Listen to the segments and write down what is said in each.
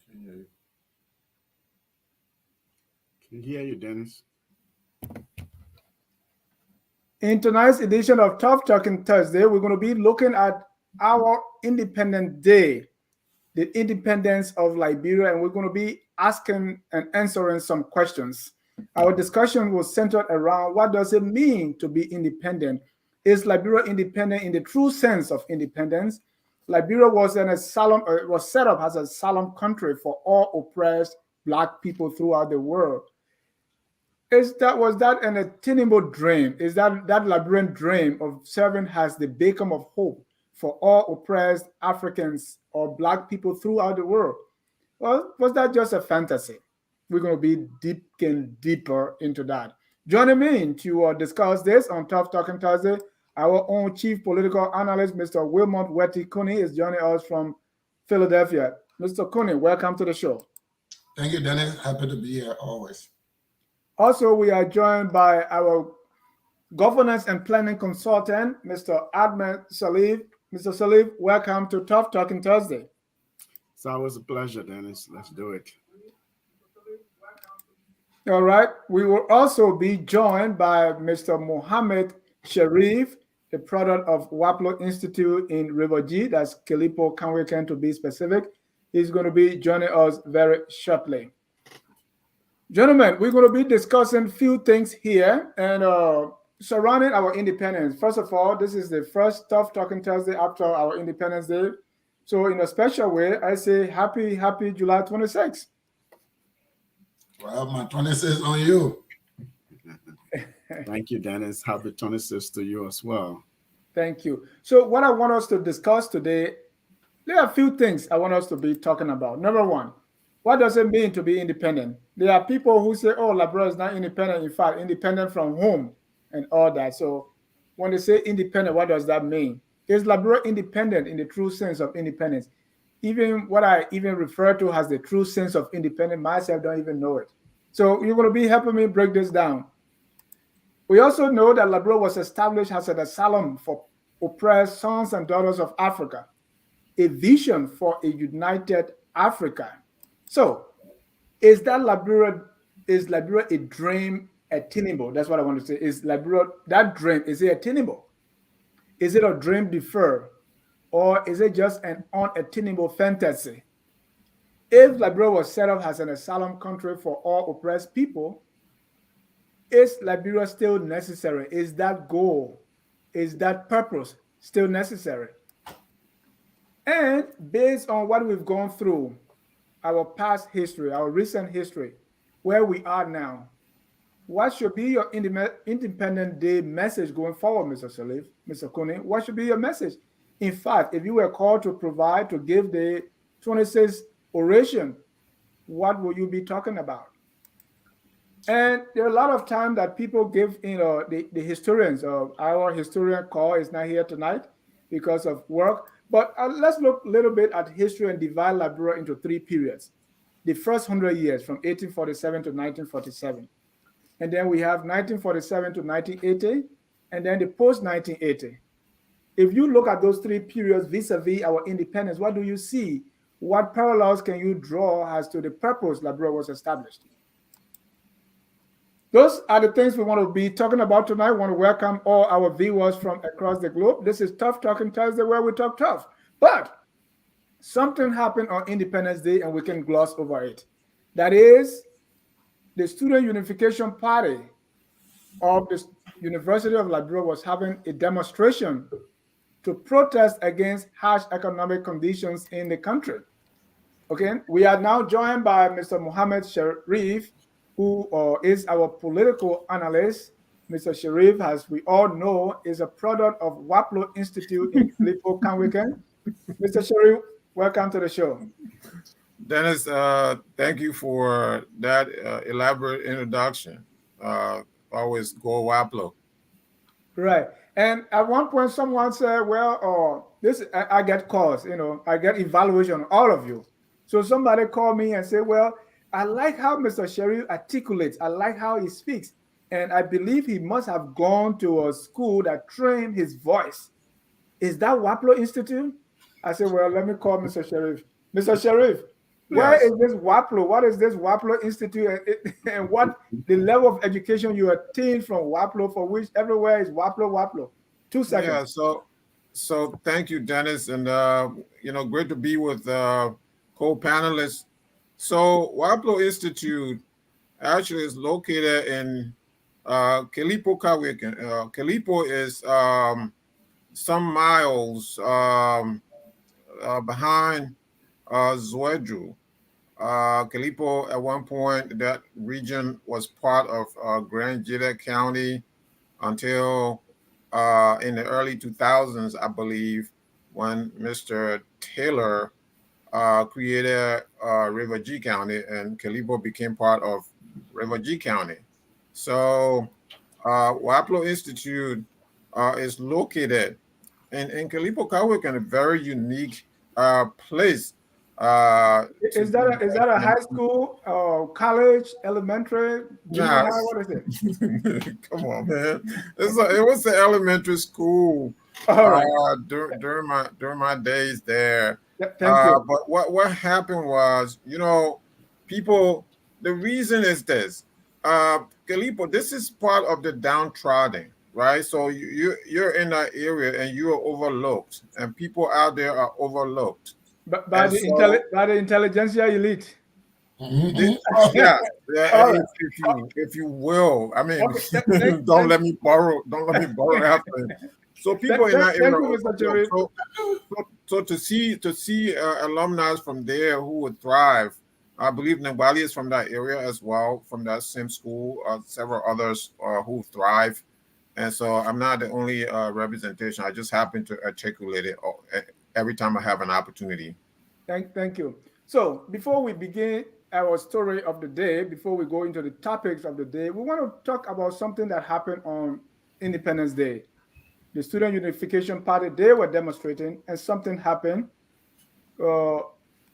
Can hear you. Can hear you, Dennis. In tonight's edition of Tough Talking Thursday, we're going to be looking at our Independent Day, the independence of Liberia, and we're going to be asking and answering some questions. Our discussion was centered around what does it mean to be independent? Is Liberia independent in the true sense of independence? Liberia was an asylum, was set up as an asylum country for all oppressed Black people throughout the world. Was that an attainable dream? Is that Liberian dream of serving as the beacon of hope for all oppressed Africans or Black people throughout the world? Well, was that just a fantasy? We're going to be deeper into that. Joining me to discuss this on Tough Talking Thursday, our own chief political analyst, Mr. Wilmot Kunney, is joining us from Philadelphia. Mr. Kunney, welcome to the show. Thank you, Dennis. Happy to be here always. Also, we are joined by our governance and planning consultant, Mr. Ahmed Sirleaf. Mr. Sirleaf, welcome to Tough Talking Thursday. It's always a pleasure, Dennis. Let's do it. All right. We will also be joined by Mr. Mohammed Sherif, the product of Waplo Institute in River G. That's Kilipo Kanwekan to be specific. He's going to be joining us very shortly. Gentlemen, we're going to be discussing a few things here and surrounding our independence. First of all, this is the first Tough Talking Thursday after our Independence Day. So in a special way, I say happy July 26th. Well, my 26th on you. Thank you, Dennis. Happy 26th to you as well. Thank you. So what I want us to discuss today, there are a few things I want us to be talking about. Number one, what does it mean to be independent? There are people who say, oh, Liberia is not independent. In fact, independent from whom and all that. So when they say independent, what does that mean? Is Liberia independent in the true sense of independence? Even what I even refer to as the true sense of independence, myself don't even know it. So you're going to be helping me break this down. We also know that Liberia was established as an asylum for oppressed sons and daughters of Africa, a vision for a united Africa. So, is Liberia a dream attainable? That's what I want to say. Is Liberia, that dream, is it attainable? Is it a dream deferred? Or is it just an unattainable fantasy? If Liberia was set up as an asylum country for all oppressed people, is Liberia still necessary? Is that goal, is that purpose still necessary? And based on what we've gone through, our past history, our recent history, where we are now, what should be your Independent Day message going forward, Mr. Sirleaf, Mr. Kunney? What should be your message? In fact, if you were called to provide, to give the 26th oration, what will you be talking about? And there are a lot of time that people give, the historians, our historian call is not here tonight because of work. But let's look a little bit at history and divide Liberia into three periods. The first 100 years, from 1847 to 1947. And then we have 1947 to 1980, and then the post-1980. If you look at those three periods vis-a-vis our independence, what do you see? What parallels can you draw as to the purpose Liberia was established? Those are the things we want to be talking about tonight. We want to welcome all our viewers from across the globe. This is Tough Talking Thursday, where we talk tough. But something happened on Independence Day, and we can gloss over it. That is, the Student Unification Party of the University of Liberia was having a demonstration to protest against harsh economic conditions in the country. Okay, we are now joined by Mr. Mohammed Sherif, who is our political analyst. Mr. Sherif, as we all know, is a product of Waplo Institute in Kilipo Kanwekan. Mr. Sherif, welcome to the show. Dennis, thank you for that elaborate introduction. Always go Waplo. Right. And at one point, someone said, well, I get calls, I get evaluation on all of you. So somebody called me and said, well, I like how Mr. Sherif articulates. I like how he speaks. And I believe he must have gone to a school that trained his voice. Is that Waplo Institute? I said, well, let me call Mr. Sherif. Mr. Sherif, Where Yes. is this WAPLO? What is this WAPLO Institute, and what the level of education you attain from WAPLO, for which everywhere is WAPLO, WAPLO? 2 seconds. Yeah. So thank you, Dennis, and great to be with co-panelists. So Waplo Institute actually is located in Kalipo, Kawikan. Kalipo is some miles behind Zwedru. Kalipo, at one point, that region was part of Grand Jita County until in the early 2000s, I believe, when Mr. Taylor created River G County, and Kalipo became part of River G County. So Waplo Institute is located in Kalipo Kawikan, a very unique place. Is that a high school, college, elementary, junior Nah, high? What is it? come on, man. It was an elementary school All right. during my days there. Thank you. But what happened was, people. The reason is this. Kalipo, this is part of the downtrodden, right? So you're in that area and you are overlooked, and people out there are overlooked. By the intelligentsia elite. Yeah, All right. if you will. I mean, Okay, don't let me borrow after. So people in that area. Thank you, Mr. Sherif. So to see alumni from there who would thrive. I believe Nabali is from that area as well, from that same school. Several others who thrive, and so I'm not the only representation. I just happen to articulate it every time I have an opportunity. Thank you. So before we begin our story of the day, before we go into the topics of the day, we want to talk about something that happened on Independence Day. The Student Unification Party, they were demonstrating, and something happened.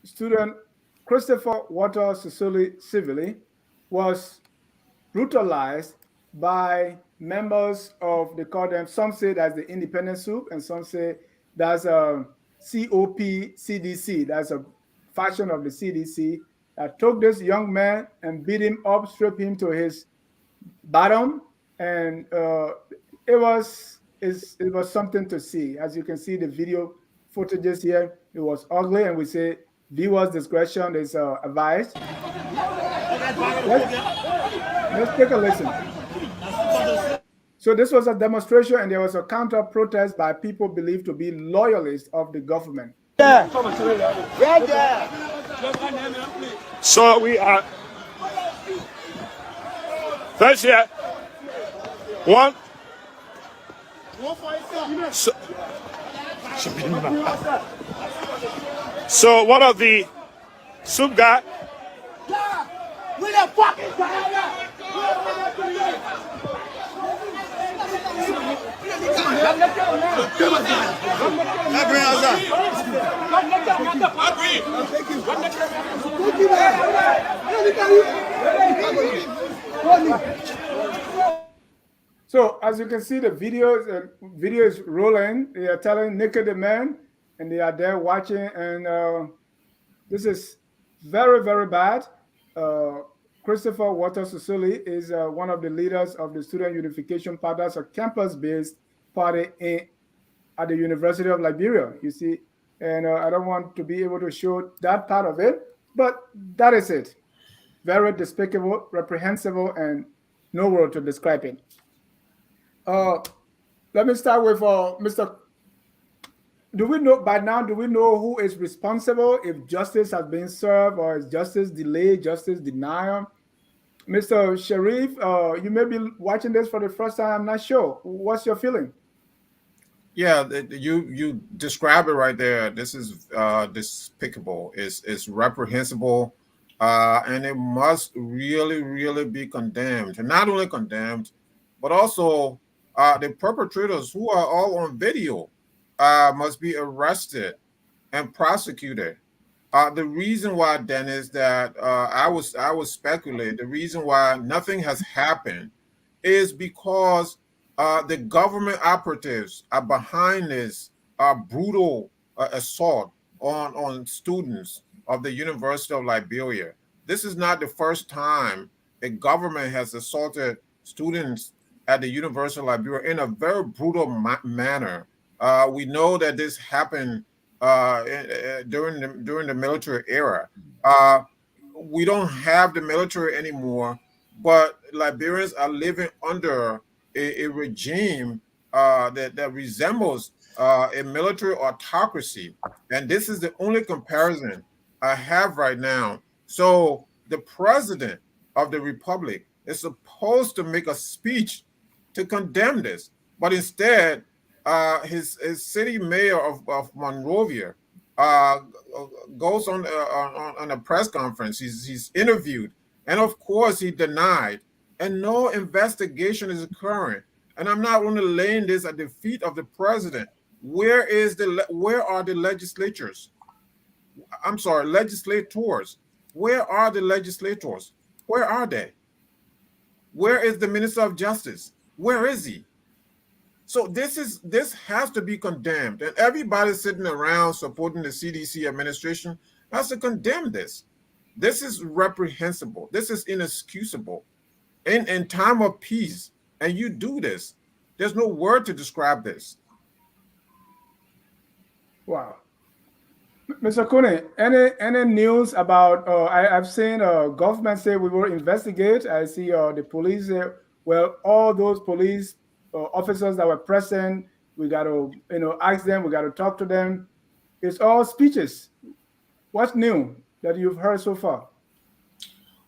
Student Christopher Walter Civilly was brutalized by members of, they call them, some say that's the Independent Soup, and some say that's a COP CDC. That's a faction of the CDC that took this young man and beat him up, stripped him to his bottom, and it was something to see. As you can see, the video footages here, it was ugly, and we say viewers' discretion is advised. Let's take a listen. So this was a demonstration, and there was a counter protest by people believed to be loyalists of the government. So we are first here. One. So one of the soup guy. So as you can see, the video is rolling. They are telling naked the man, and they are there watching. And this is very, very bad. Christopher Walter Civilly is one of the leaders of the Student Unification Party. That's a campus-based party at the University of Liberia. You see, and I don't want to be able to show that part of it, but that is it. Very despicable, reprehensible, and no word to describe it. Let me start with Mr. Do we know who is responsible if justice has been served, or is justice delayed, justice denial? Mr. Sherif, you may be watching this for the first time. I'm not sure. What's your feeling? Yeah, you describe it right there. This is despicable. It's reprehensible, and it must really, really be condemned. And not only condemned, but also the perpetrators, who are all on video, must be arrested and prosecuted. The reason why, Dennis, that I was speculating, the reason why nothing has happened is because the government operatives are behind this brutal assault on students of the University of Liberia. This is not the first time a government has assaulted students at the University of Liberia in a very brutal manner. We know that this happened during the military era. We don't have the military anymore, but Liberians are living under a regime that resembles a military autocracy. And this is the only comparison I have right now. So the president of the republic is supposed to make a speech to condemn this, but instead, his city mayor of Monrovia goes on a press conference. He's interviewed, and of course he denied, and no investigation is occurring. And I'm not only laying this at the feet of the president. Where are the legislators? I'm sorry, legislators. Where are the legislators? Where are they? Where is the Minister of Justice? Where is he? So this has to be condemned, and everybody sitting around supporting the CDC administration has to condemn this. This is reprehensible. This is inexcusable. In time of peace, and you do this. There's no word to describe this. Wow. Mr. Kunney, any news about, I've seen government say we will investigate. I see the police say, well, all those police officers that were present, we got to, ask them, we got to talk to them. It's all speeches. What's new that you've heard so far?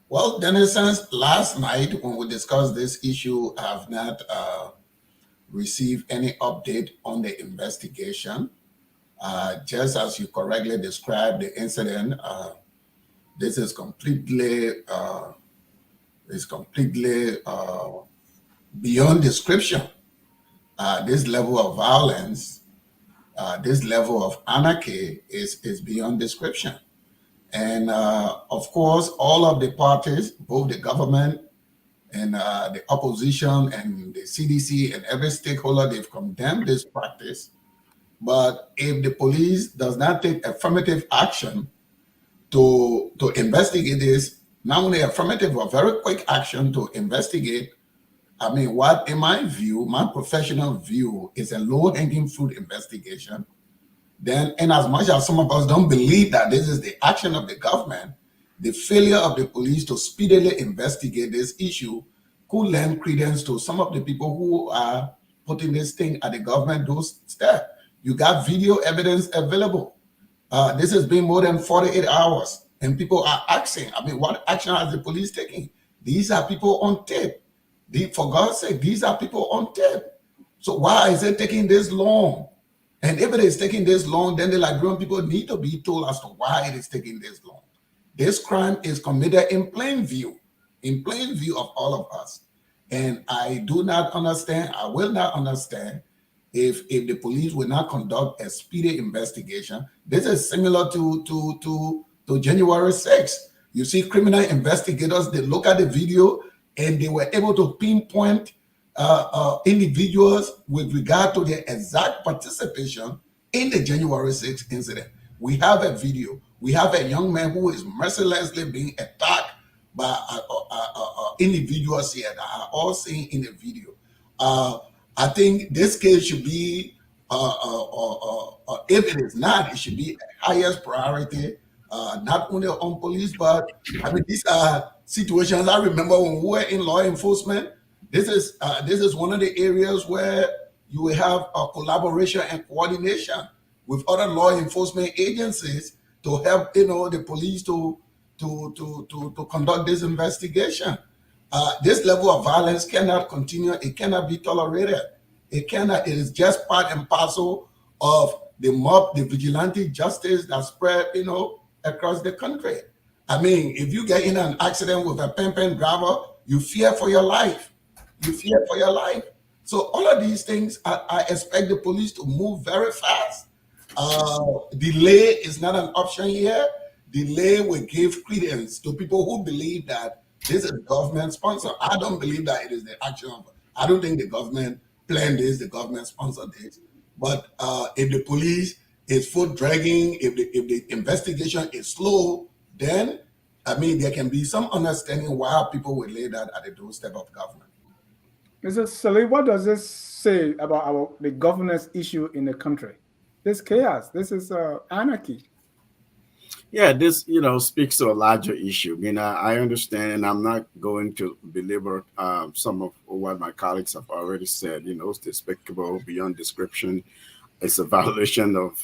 Well, Dennis, since last night when we discussed this issue, I have not received any update on the investigation. Just as you correctly described the incident, this is completely beyond description. This level of violence, this level of anarchy is beyond description. And of course, all of the parties, both the government and the opposition and the CDC and every stakeholder, they've condemned this practice. But if the police does not take affirmative action to investigate this, not only affirmative but very quick action to investigate, I mean, what in my view, my professional view, is a low-hanging fruit investigation, then in as much as some of us don't believe that this is the action of the government, the failure of the police to speedily investigate this issue could lend credence to some of the people who are putting this thing at the government doorstep. You got video evidence available. This has been more than 48 hours, and people are asking, I mean, what action has the police taken? These are people on tape. For God's sake, these are people on tape. So why is it taking this long? And if it is taking this long, then the Liberian people need to be told as to why it is taking this long. This crime is committed in plain view of all of us. And I do not understand, I will not understand if the police will not conduct a speedy investigation. This is similar to January 6th. You see criminal investigators, they look at the video and they were able to pinpoint individuals with regard to their exact participation in the January 6th incident. We have a video. We have a young man who is mercilessly being attacked by individuals here that are all seen in the video. I think this case should be, if it is not, it should be highest priority, not only on police, but I mean, these are situations. I remember when we were in law enforcement, this is one of the areas where you will have a collaboration and coordination with other law enforcement agencies to help, the police to conduct this investigation. This level of violence cannot continue. It cannot be tolerated. It cannot. It is just part and parcel of the mob, the vigilante justice that spread, across the country. I mean, if you get in an accident with a pen driver, you fear for your life. You fear for your life. So all of these things, I expect the police to move very fast. Delay is not an option here. Delay will give credence to people who believe that this is government sponsored. I don't believe that it is the action of, I don't think the government planned this, the government sponsored this. But if the police is foot dragging, if the investigation is slow, then I mean there can be some understanding why people would lay that at the doorstep of government. Mr. Sirleaf, what does this say about the governance issue in the country? This chaos, this is anarchy. Yeah, this speaks to a larger issue. I mean, I understand, and I'm not going to belabor some of what my colleagues have already said. It's despicable beyond description. It's a violation of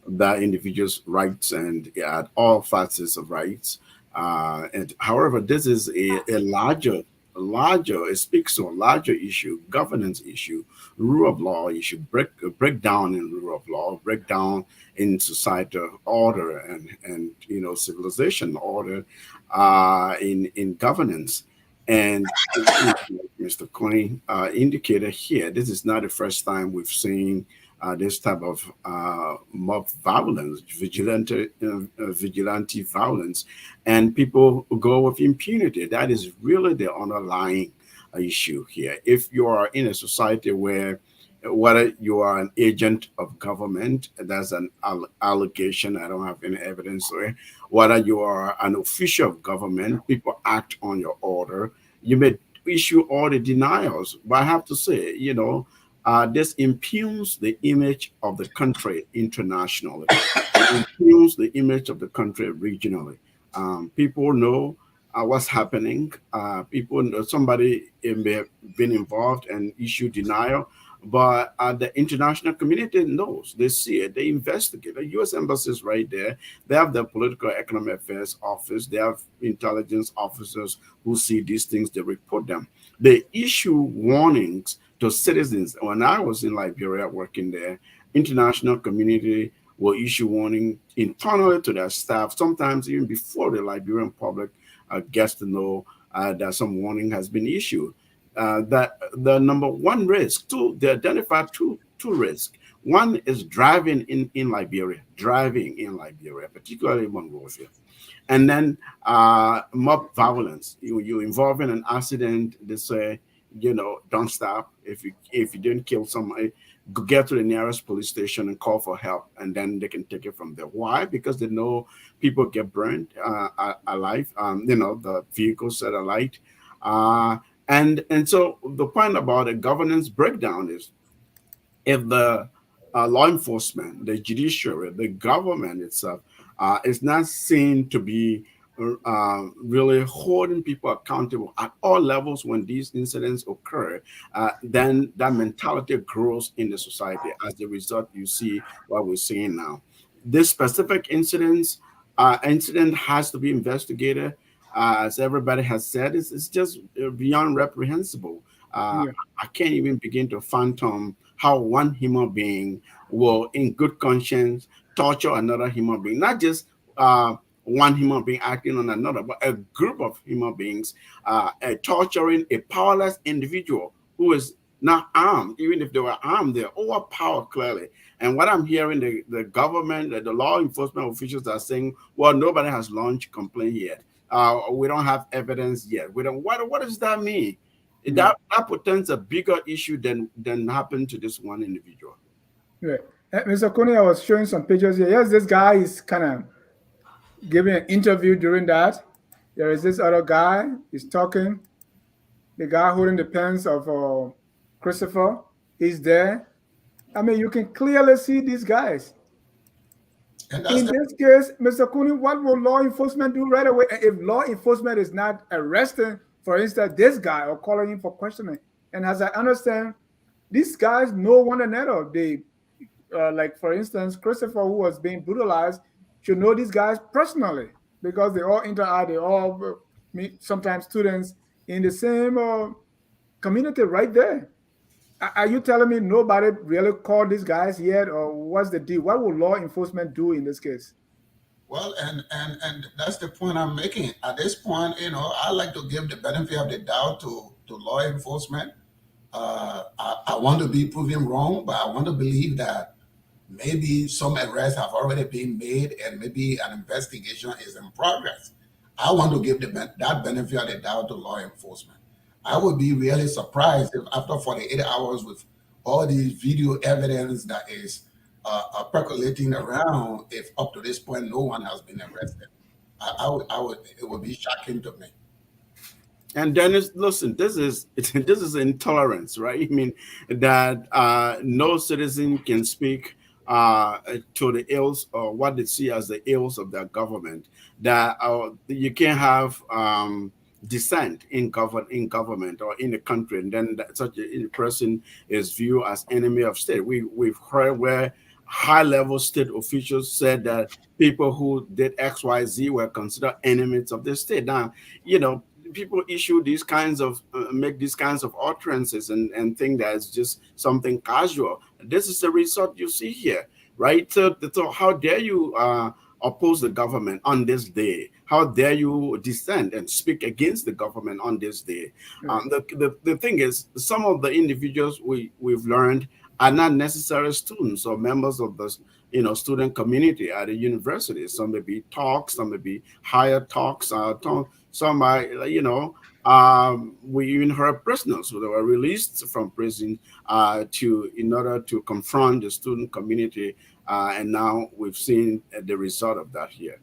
that individual's rights and at all facets of rights. And however, this is a larger. It speaks to a larger issue, governance issue, rule of law issue, breakdown in rule of law, breakdown in societal order and civilization order in governance. And Mr. Kunney indicated here, this is not the first time we've seen this type of mob violence, vigilante violence, and people go with impunity. That is really the underlying issue here. If you are in a society where whether you are an agent of government, that's an allegation, I don't have any evidence there. Whether you are an official of government, people act on your order. You may issue all the denials, but I have to say, this impugns the image of the country internationally. It impugns the image of the country regionally. People know what's happening. People know somebody may have been involved and issue denial, but the international community knows. They see it. They investigate. The U.S. Embassy is right there. They have the Political Economic Affairs Office. They have intelligence officers who see these things. They report them. They issue warnings to citizens. When I was in Liberia working there, international community will issue warning internally to their staff, sometimes even before the Liberian public gets to know that some warning has been issued. That the number one risk, they identify two risks. One is driving in Liberia, particularly Monrovia. And then mob violence. You involve in an accident, they say, don't stop. If you didn't kill somebody, get to the nearest police station and call for help, and then they can take it from there. Why? Because they know people get burned alive. The vehicles set alight. And so the point about a governance breakdown is if the law enforcement, the judiciary, the government itself is not seen to be really holding people accountable at all levels when these incidents occur, then that mentality grows in the society. As a result, you see what we're seeing now. This specific incident has to be investigated. As everybody has said, it's just beyond reprehensible. I can't even begin to fathom how one human being will, in good conscience, torture another human being. Not just one human being acting on another, but a group of human beings torturing a powerless individual who is not armed. Even if they were armed, they're overpowered clearly. And what I'm hearing, the government, the law enforcement officials are saying, well, nobody has launched a complaint yet. We don't have evidence yet. We don't. What does that mean? That portends a bigger issue than happened to this one individual. Right. Mr. Kunney, I was showing some pictures here. Yes, this guy is kind of giving an interview during that. There is this other guy, he's talking. The guy holding the pens of Christopher, he's there. I mean, you can clearly see these guys. In this case, Mr. Kunney, what will law enforcement do right away? If law enforcement is not arresting, for instance, this guy or calling him for questioning, and as I understand, these guys know one another. They, like for instance, Christopher, who was being brutalized, should know these guys personally because they all interact. They all meet sometimes students in the same community right there. Are you telling me nobody really called these guys yet, or what's the deal? What will law enforcement do in this case? Well, and that's the point I'm making. At this point, I like to give the benefit of the doubt to law enforcement. I want to be proven wrong, but I want to believe that maybe some arrests have already been made and maybe an investigation is in progress. I want to give that benefit of the doubt to law enforcement. I would be really surprised if after 48 hours with all these video evidence that is percolating around if up to this point no one has been arrested. It would be shocking to me. And Dennis, listen, this is this is intolerance, right? I mean that no citizen can speak to the ills or what they see as the ills of their government. That you can't have dissent in government or in the country, and then such a person is viewed as enemy of state. We've heard where high level state officials said that people who did XYZ were considered enemies of the state. Now, you know, people issue these kinds of make these kinds of utterances and think that it's just something casual. This is the result you see here, right? So how dare you oppose the government on this day? How dare you dissent and speak against the government on this day? The thing is, some of the individuals we've learned are not necessarily students or members of the student community at a university. Some may be talks, some may be higher talks, some are, we even heard prisoners who were released from prison in order to confront the student community, and now we've seen the result of that here.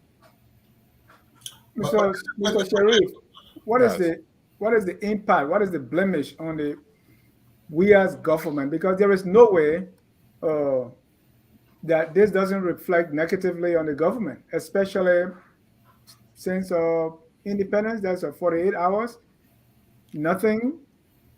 Mr. Sherif, what is the impact? What is the blemish on we as government? Because there is no way that this doesn't reflect negatively on the government, especially since independence. That's 48 hours, nothing.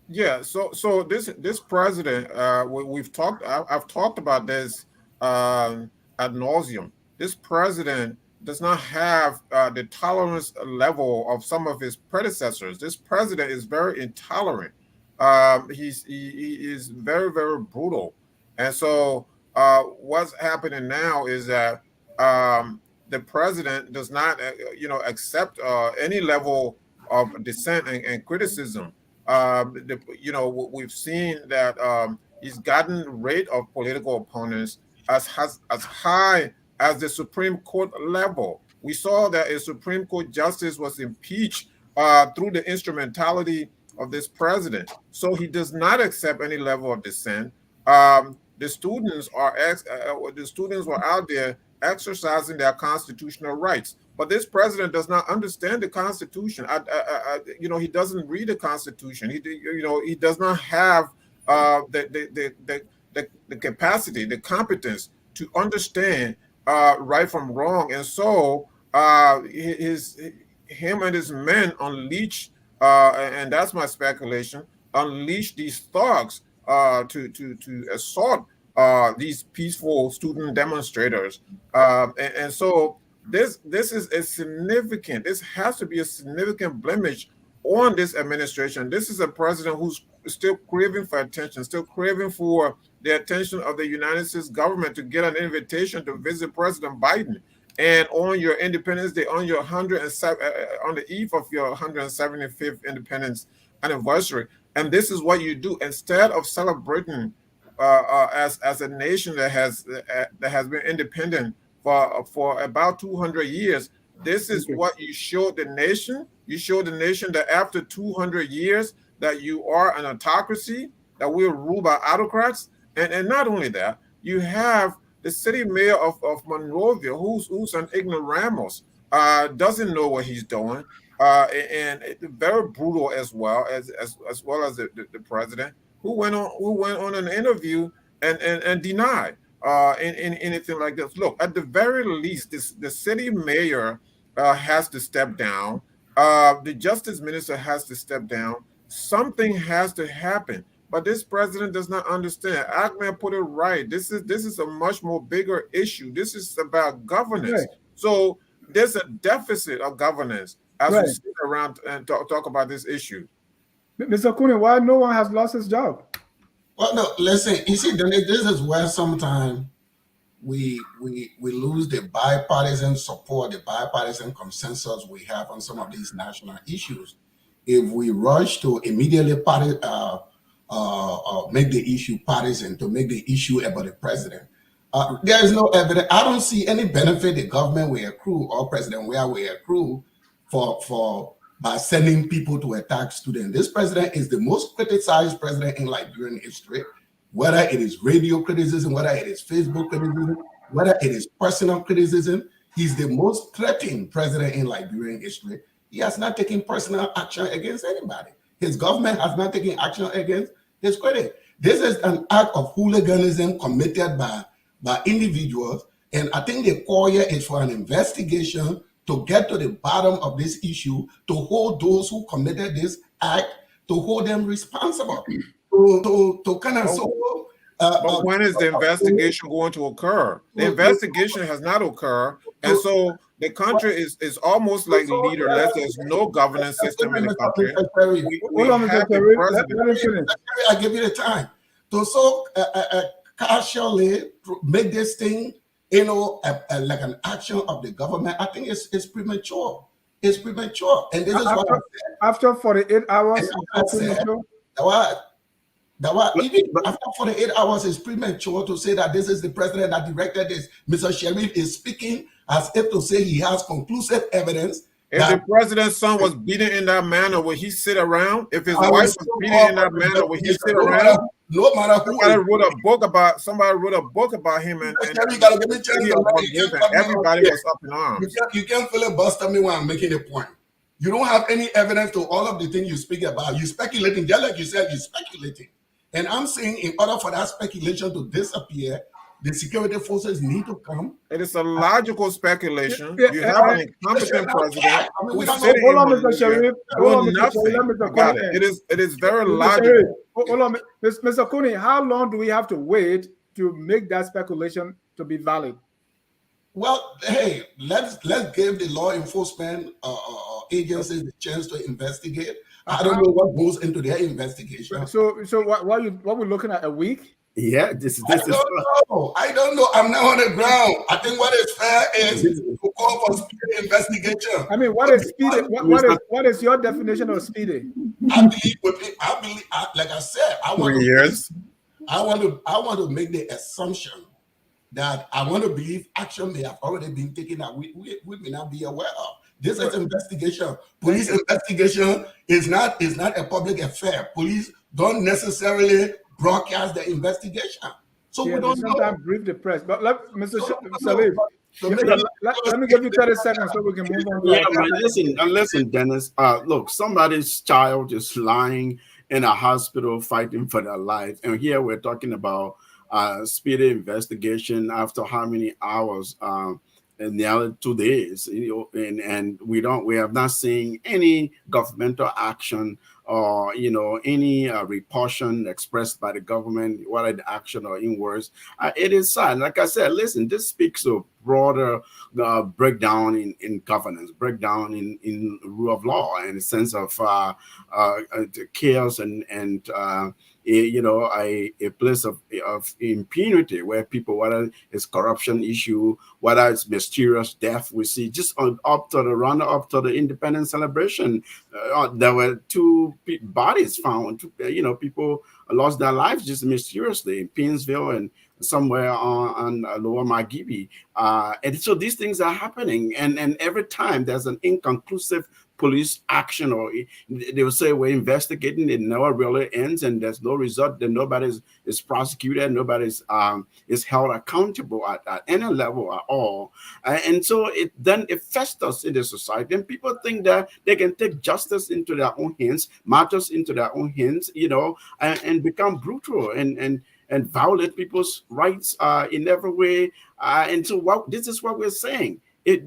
Yeah. So this president, I've talked about this ad nauseum. This president does not have the tolerance level of some of his predecessors. This president is very intolerant. He is very, very brutal. And so what's happening now is that the president does not, accept any level of dissent and criticism. We've seen that he's gotten rid of political opponents as high as the Supreme Court level. We saw that a Supreme Court justice was impeached through the instrumentality of this president. So he does not accept any level of dissent. The students were out there exercising their constitutional rights, but this president does not understand the Constitution. He doesn't read the Constitution. He does not have the capacity, the competence to understand right from wrong, and so him and his men unleash, and that's my speculation, unleash these thugs to assault these peaceful student demonstrators, and so this is a significant. This has to be a significant blemish on this administration. This is a president who's still craving for attention, still craving for the attention of the United States government to get an invitation to visit President Biden. And on your Independence Day, on the eve of your 175th Independence anniversary, and this is what you do instead of celebrating as a nation that has been independent for about 200 years. This is what you showed the nation. You showed the nation that after 200 years that you are an autocracy, that we are ruled by autocrats. And not only that, you have the city mayor of Monrovia, who's an ignoramus, doesn't know what he's doing, and very brutal as well as the president, who went on an interview and denied in anything like this. Look, at the very least, the city mayor has to step down. The justice minister has to step down. Something has to happen. But this president does not understand. Ahmed put it right. This is a much more bigger issue. This is about governance. Right. So there's a deficit of governance as we sit around and talk about this issue. Mr. Kunney, why no one has lost his job? Well, no, listen, you see, this is where sometimes we lose the bipartisan support, the bipartisan consensus we have on some of these national issues. If we rush to immediately make the issue partisan, to make the issue about the president, there is no evidence. I don't see any benefit the government will accrue or President will accrue for by sending people to attack students. This president is the most criticized president in Liberian history. whether it is radio criticism, whether it is Facebook criticism, whether it is personal criticism. He's the most threatened president in Liberian history. He has not taken personal action against anybody. His government has not taken action against his critic. This is an act of hooliganism committed by individuals, and I think the call here is for an investigation to get to the bottom of this issue, to hold those who committed this act, to hold them responsible, to kind of but when is the investigation going to occur? The investigation has not occurred, and so the country is almost like leaderless. There's no governance system in the country. I give you the time. So casually make this thing, like an action of the government, I think it's premature. It's premature. And this is what I said. After 48 hours, even after 48 hours, it's premature to say that this is the president that directed this. Mr. Sherif is speaking as if to say he has conclusive evidence. If the president's son was beaten in that manner, would he sit around? If his wife was beaten in that manner, would he sit around? No matter who. Somebody wrote a book about him, and you gotta give me a chance everybody was up in arms. You can't filibuster me when I'm making a point. You don't have any evidence to all of the things you speak about. You're speculating, just like you said, you're speculating. And I'm saying in order for that speculation to disappear, the security forces need to come. It is a logical speculation. You have an incompetent president who's sitting hold on, Mr. Sherif. Hold on, Mr. Sherif. It is very logical. Hold on, Mr. Kunney, how long do we have to wait to make that speculation to be valid? Well, hey, let's give the law enforcement agencies the chance to investigate. I don't know what goes into their investigation. So what we're looking at, a week? Yeah, I don't know. I'm not on the ground. I think what is fair is to call for speedy investigation. I mean, what is speedy? What is your definition of speedy? I believe, like I said, I want 3 years. I want to make the assumption that I want to believe action may have already been taken that we may not be aware of. This is investigation. Police investigation is not a public affair. Police don't necessarily broadcast the investigation. So we don't sometimes brief the press. But Mr. Sirleaf, let me give you 30 seconds so we can move on. Yeah, but listen, Dennis. Look, somebody's child is lying in a hospital fighting for their life, and here we're talking about speedy investigation after how many hours? Nearly 2 days, and we have not seen any governmental action or any repulsion expressed by the government, whether the action or in words. It is sad. Like I said, listen, this speaks of broader breakdown in governance, breakdown in rule of law, and a sense of chaos and a place of impunity where people, whether it's corruption issue, whether it's mysterious death, we see just up to the independence celebration, there were 2 bodies found. People lost their lives just mysteriously in Painesville and somewhere on Lower Margibi. And so these things are happening, and every time there's an inconclusive police action, or they will say we're investigating, it never really ends, and there's no result, then nobody is prosecuted, nobody is held accountable at any level at all. And so it festers in the society, and people think that they can take justice into their own hands, matters into their own hands, and become brutal and violate people's rights in every way. And so this is what we're saying.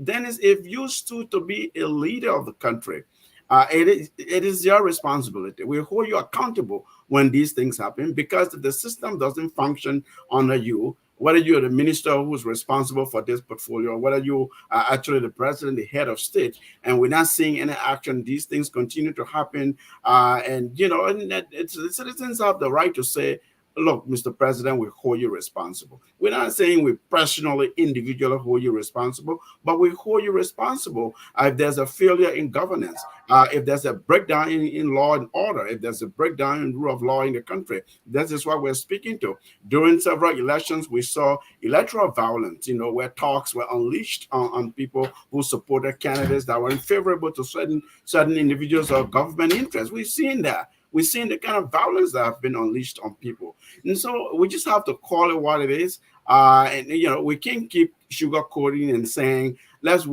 Dennis, if you stood to be a leader of the country, it is your responsibility. We hold you accountable when these things happen, because the system doesn't function under you. Whether you're the minister who's responsible for this portfolio, whether you are actually the president, the head of state, and we're not seeing any action, these things continue to happen. And the citizens have the right to say, look, Mr. President, we hold you responsible. We're not saying we personally, individually hold you responsible, but we hold you responsible if there's a failure in governance, if there's a breakdown in law and order, if there's a breakdown in rule of law in the country. This is what we're speaking to. During several elections, we saw electoral violence, where talks were unleashed on people who supported candidates that were unfavorable to certain individuals or government interests. We've seen that. we're seeing the kind of violence that have been unleashed on people. And so we just have to call it what it is. And we can't keep sugarcoating and saying, let's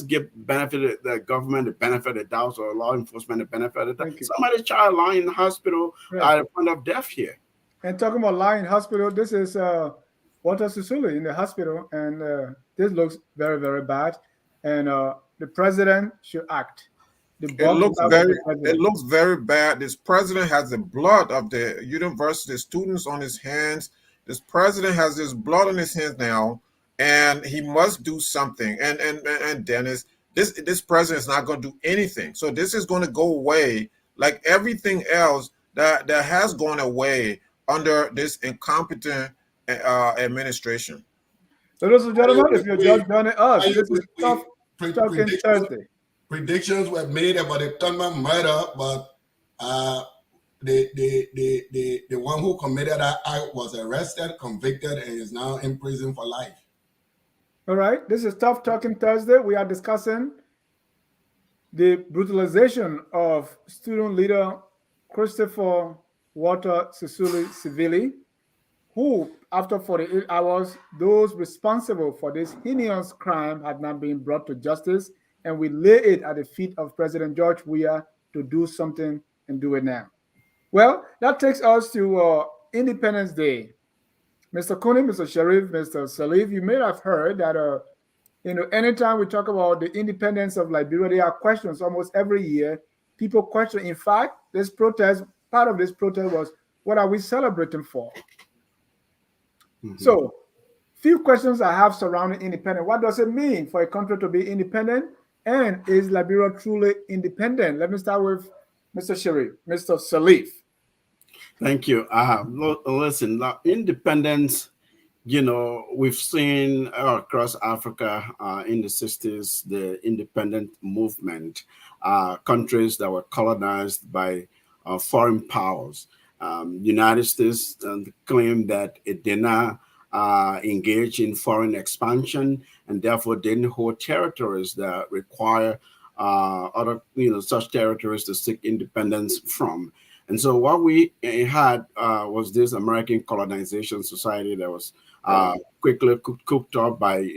give the government the benefit of the doubt, or law enforcement the benefit of the doubt. Somebody's child lying in the hospital at the point of death here. And talking about lying in hospital, this is Walter Sisulu in the hospital, and this looks very, very bad. And the president should act. It looks very bad. This president has the blood of the university students on his hands. This president has his blood on his hands now, and he must do something. And Dennis, this president is not going to do anything. So this is going to go away like everything else that has gone away under this incompetent administration. Ladies and gentlemen, if you're just joining us, this is Tough Talking Thursday. Predictions were made about the Thurman murder, but the one who committed that act was arrested, convicted, and is now in prison for life. All right, this is Tough Talking Thursday. We are discussing the brutalization of student leader Christopher Walter Sisulu Sivili, who, after 48 hours, those responsible for this heinous crime had not been brought to justice, and we lay it at the feet of President George Weah to do something and do it now. Well, that takes us to Independence Day. Mr. Kunney, Mr. Sherif, Mr. Sirleaf, you may have heard that, anytime we talk about the independence of Liberia, there are questions almost every year. People question. In fact, part of this protest was, what are we celebrating for? Mm-hmm. So, few questions I have surrounding independence. What does it mean for a country to be independent? And is Liberia truly independent? Let me start with Mr. Sherif, Mr. Sirleaf. Thank you. Listen, independence, we've seen across Africa in the 60s, the independent movement, countries that were colonized by foreign powers. United States claimed that it did not engage in foreign expansion and therefore didn't hold territories that require other, such territories to seek independence from. And so what we had was this American colonization society that was quickly cooked up by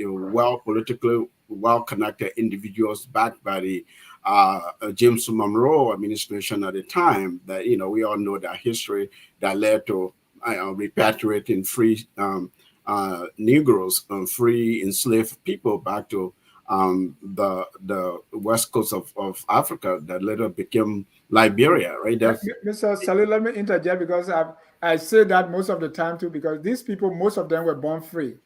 politically well-connected individuals backed by the James Monroe administration at the time. That we all know that history that led to repatriating free Negroes, free enslaved people back to the west coast of Africa that later became Liberia, right? Mr. Salih, let me interject because I say that most of the time too, because these people, most of them were born free.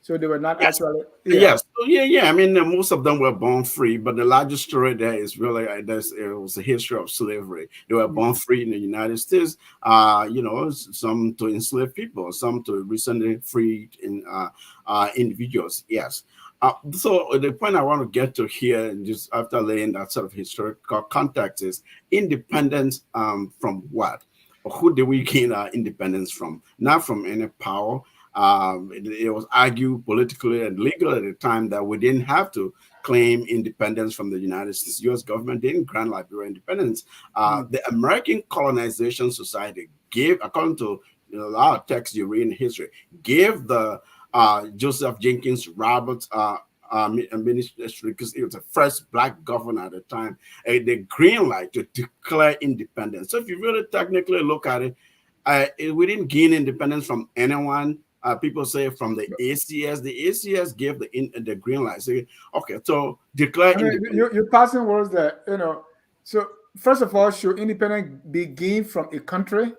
So they were not actually. Yeah. Yes. I mean, most of them were born free, but the largest story there is really it was a history of slavery. They were born free in the United States. Some to enslave people, some to recently freed individuals. Yes. So the point I want to get to here, and just after laying that sort of historical context, is independence from what? Or who did we gain our independence from? Not from any power. It was argued politically and legally at the time that we didn't have to claim independence from the United States. U.S. government didn't grant Liberia independence. The American Colonization Society gave, according to a lot of texts you read in history, gave the Joseph Jenkins Roberts administration, because he was the first black governor at the time, the green light to declare independence. So if you really technically look at it, we didn't gain independence from anyone. People say from the ACS. The ACS gave the green light. So, okay, so declare independence. You're passing words that, So first of all, should independence be gained from a country?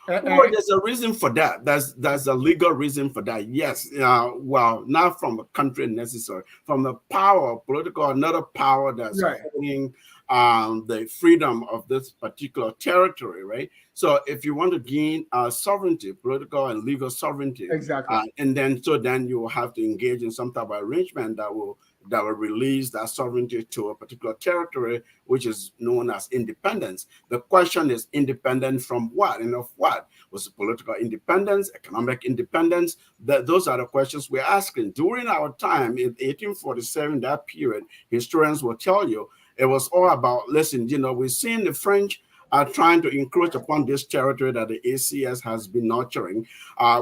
Well, there's a reason for that. There's a legal reason for that. Yes. Not from a country necessarily, from the power, political, another power that's holding the freedom of this particular territory, right? So if you want to gain sovereignty, political and legal sovereignty, exactly, and then you will have to engage in some type of arrangement that will release that sovereignty to a particular territory, which is known as independence. The question is independent from what and of what? Was it political independence, economic independence? Those are the questions we're asking. During our time in 1847, that period, historians will tell you, it was all about, listen, we've seen the French are trying to encroach upon this territory that the ACS has been nurturing.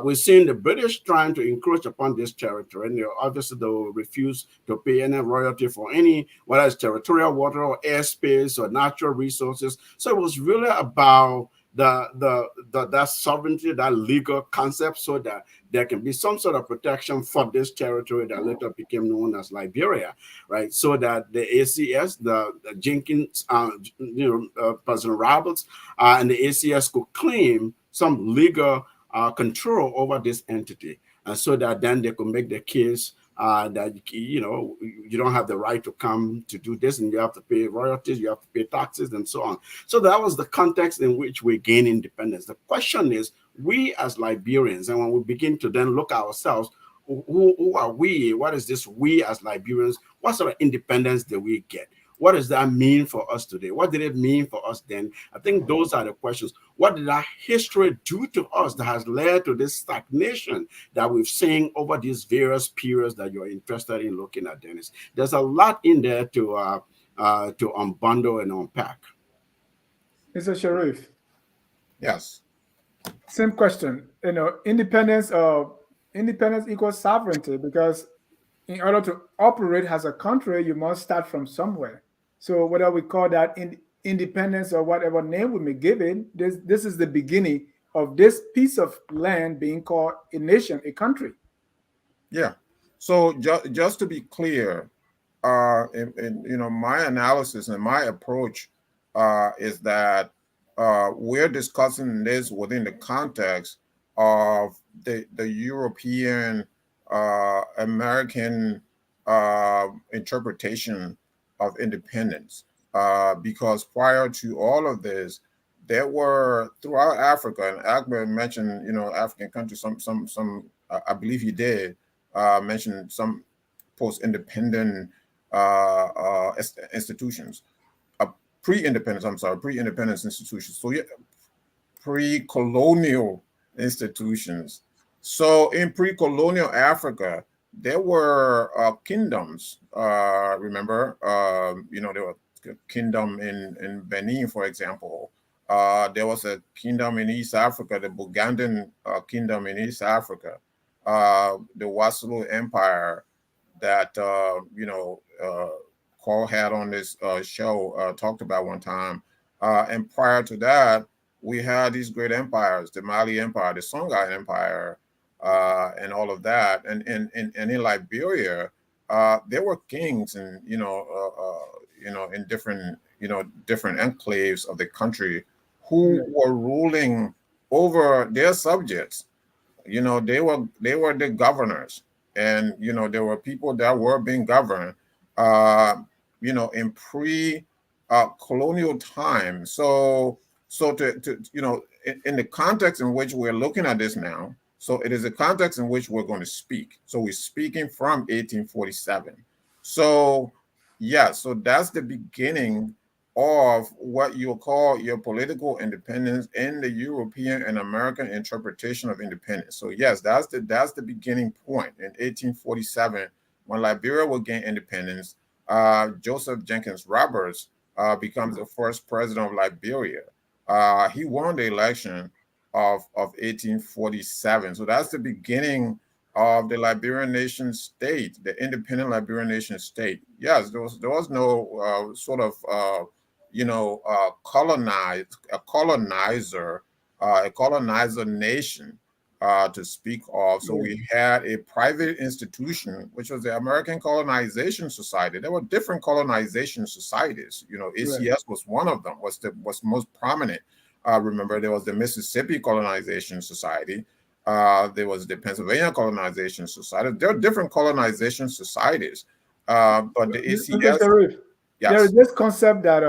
We're seeing the British trying to encroach upon this territory, and obviously they will refuse to pay any royalty for any, whether it's territorial water or airspace or natural resources. So it was really about that sovereignty, that legal concept, so that there can be some sort of protection for this territory that later became known as Liberia, right? So that the ACS, the Jenkins, President Roberts, and the ACS could claim some legal control over this entity, and so that then they could make the case that you don't have the right to come to do this, and you have to pay royalties, you have to pay taxes, and so on. So that was the context in which we gain independence. The question is, we as Liberians, and when we begin to then look at ourselves, who are we? What is this we as Liberians? What sort of independence did we get? What does that mean for us today? What did it mean for us then? I think those are the questions. What did our history do to us that has led to this stagnation that we've seen over these various periods that you're interested in looking at, Dennis? There's a lot in there to unbundle and unpack. Mr. Sherif. Yes. Same question. Independence equals sovereignty, because in order to operate as a country, you must start from somewhere. So whether we call that independence or whatever name we may give it, this is the beginning of this piece of land being called a nation, a country. Yeah. So just to be clear, my analysis and my approach is that we're discussing this within the context of the European American interpretation of independence, because prior to all of this, there were throughout Africa, and Ahmed mentioned, African countries. Some I believe he did mention some post-independent institutions, pre-independence institutions. So yeah, pre-colonial institutions. So in pre-colonial Africa, there were kingdoms. Remember, there was a kingdom in Benin, for example. There was a kingdom in East Africa, the Bugandan kingdom in East Africa. The Wasulu Empire that Carl had on this show talked about one time. And prior to that, we had these great empires: the Mali Empire, the Songhai Empire, and all of that. And in Liberia, there were kings, and in different enclaves of the country who were ruling over their subjects. They were the governors, and there were people that were being governed in pre-colonial time. So in the context in which we're looking at this now, so it is a context in which we're going to speak. So we're speaking from 1847. So so that's the beginning of what you'll call your political independence in the European and American interpretation of independence. So yes, that's the beginning point in 1847, when Liberia will gain independence. Joseph Jenkins Roberts becomes the first president of Liberia. He won the election of 1847. So that's the beginning of the Liberian nation state, the independent Liberian nation state. Yes, there was no colonizer nation to speak of. So we had a private institution, which was the American Colonization Society. There were different colonization societies. ACS was one of them, was most prominent. Remember, there was the Mississippi Colonization Society. There was the Pennsylvania Colonization Society. There are different colonization societies. But the ACS... Yes. There is this concept that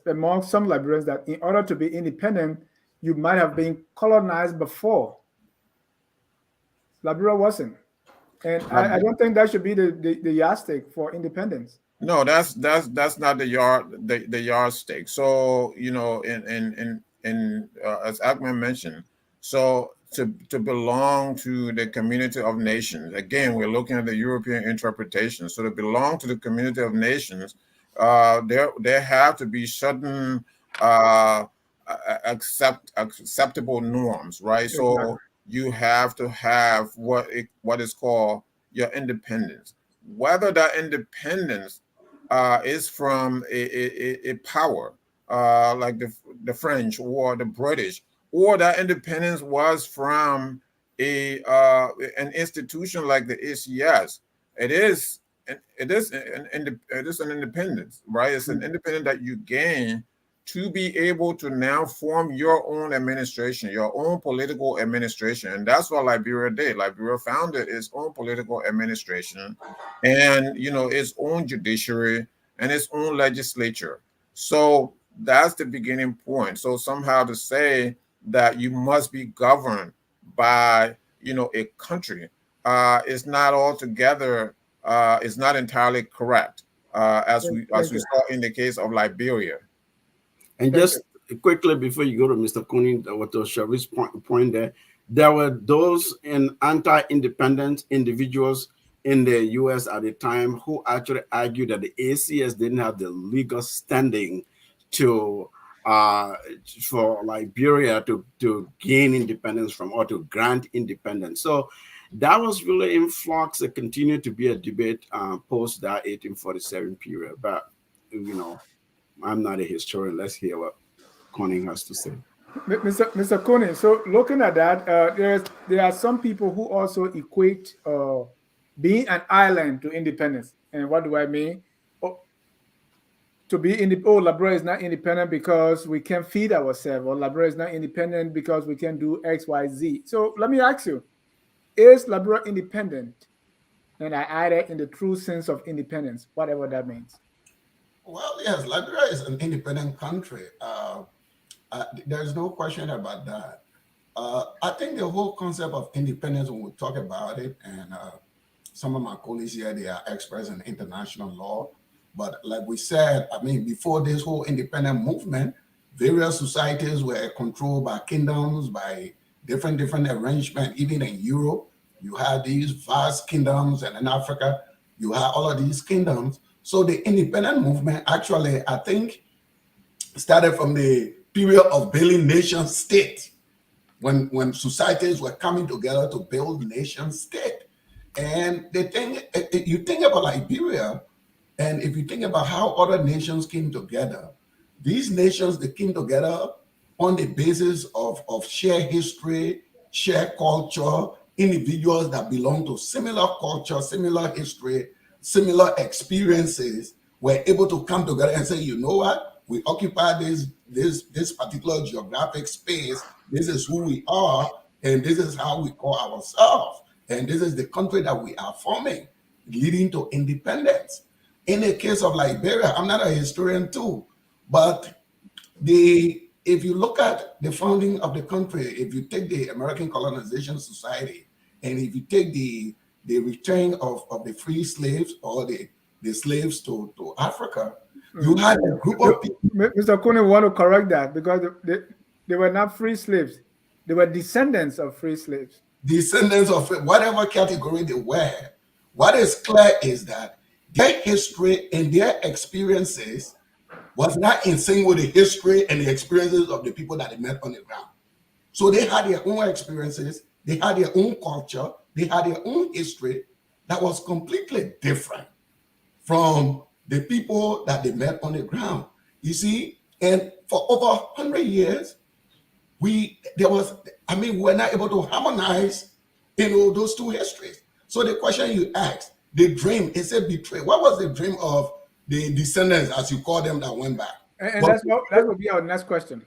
among some Liberians, that in order to be independent, you might have been colonized before. Liberia wasn't. And I don't think that should be the yardstick for independence. No, that's not the yardstick. So, as Ahmed mentioned, so to belong to the community of nations, again, we're looking at the European interpretation. So to belong to the community of nations, there have to be certain acceptable norms, right? So you have to have what is called your independence. Whether that independence is from a power like the French or the British, or that independence was from an institution like the ACS, it is an independence, right? It's an independence that you gain to be able to now form your own administration, your own political administration. And that's what Liberia did. Liberia founded its own political administration and, its own judiciary and its own legislature. So that's the beginning point. So somehow to say that you must be governed by, a country is not altogether, is not entirely correct, as we saw in the case of Liberia. And just quickly before you go to Mr. Kunney, what was Sherif's point there were those in anti-independent individuals in the U.S. at the time who actually argued that the ACS didn't have the legal standing to for Liberia to gain independence from, or to grant independence. So that was really in flux. It continued to be a debate post that 1847 period. But I'm not a historian. Let's hear what Kunney has to say. Mr. Kunney, so looking at that, there are some people who also equate being an island to independence. And what do I mean? Liberia is not independent because we can't feed ourselves, or Liberia is not independent because we can do X, Y, Z. So let me ask you, is Liberia independent? And I add it in the true sense of independence, whatever that means. Well, yes, Liberia is an independent country. There's no question about that. I think the whole concept of independence, when we talk about it, and some of my colleagues here, they are experts in international law. But like we said, before this whole independent movement, various societies were controlled by kingdoms, by different arrangements. Even in Europe, you had these vast kingdoms, and in Africa, you had all of these kingdoms. So the independent movement actually, I think, started from the period of building nation state, when societies were coming together to build nation state. And the thing, you think about Liberia, and if you think about how other nations came together, these nations, they came together on the basis of shared history, shared culture, individuals that belong to similar culture, similar history, similar experiences were able to come together and say, you know what, we occupy this particular geographic space. This is who we are, and this is how we call ourselves. And this is the country that we are forming, leading to independence. In the case of Liberia, I'm not a historian too, but if you look at the founding of the country, if you take the American Colonization Society, and if you take the return of the free slaves, or the slaves to Africa, you had a group of people. Mr. Kunney, want to correct that, because they were not free slaves. They were descendants of free slaves. Descendants of whatever category they were. What is clear is that their history and their experiences was not in sync with the history and the experiences of the people that they met on the ground. So they had their own experiences, they had their own culture, they had their own history that was completely different from the people that they met on the ground. You see, and for over 100 years, we were not able to harmonize, those two histories. So the question you asked, the dream, is a betray. What was the dream of the descendants, as you call them, that went back? And that will be our next question.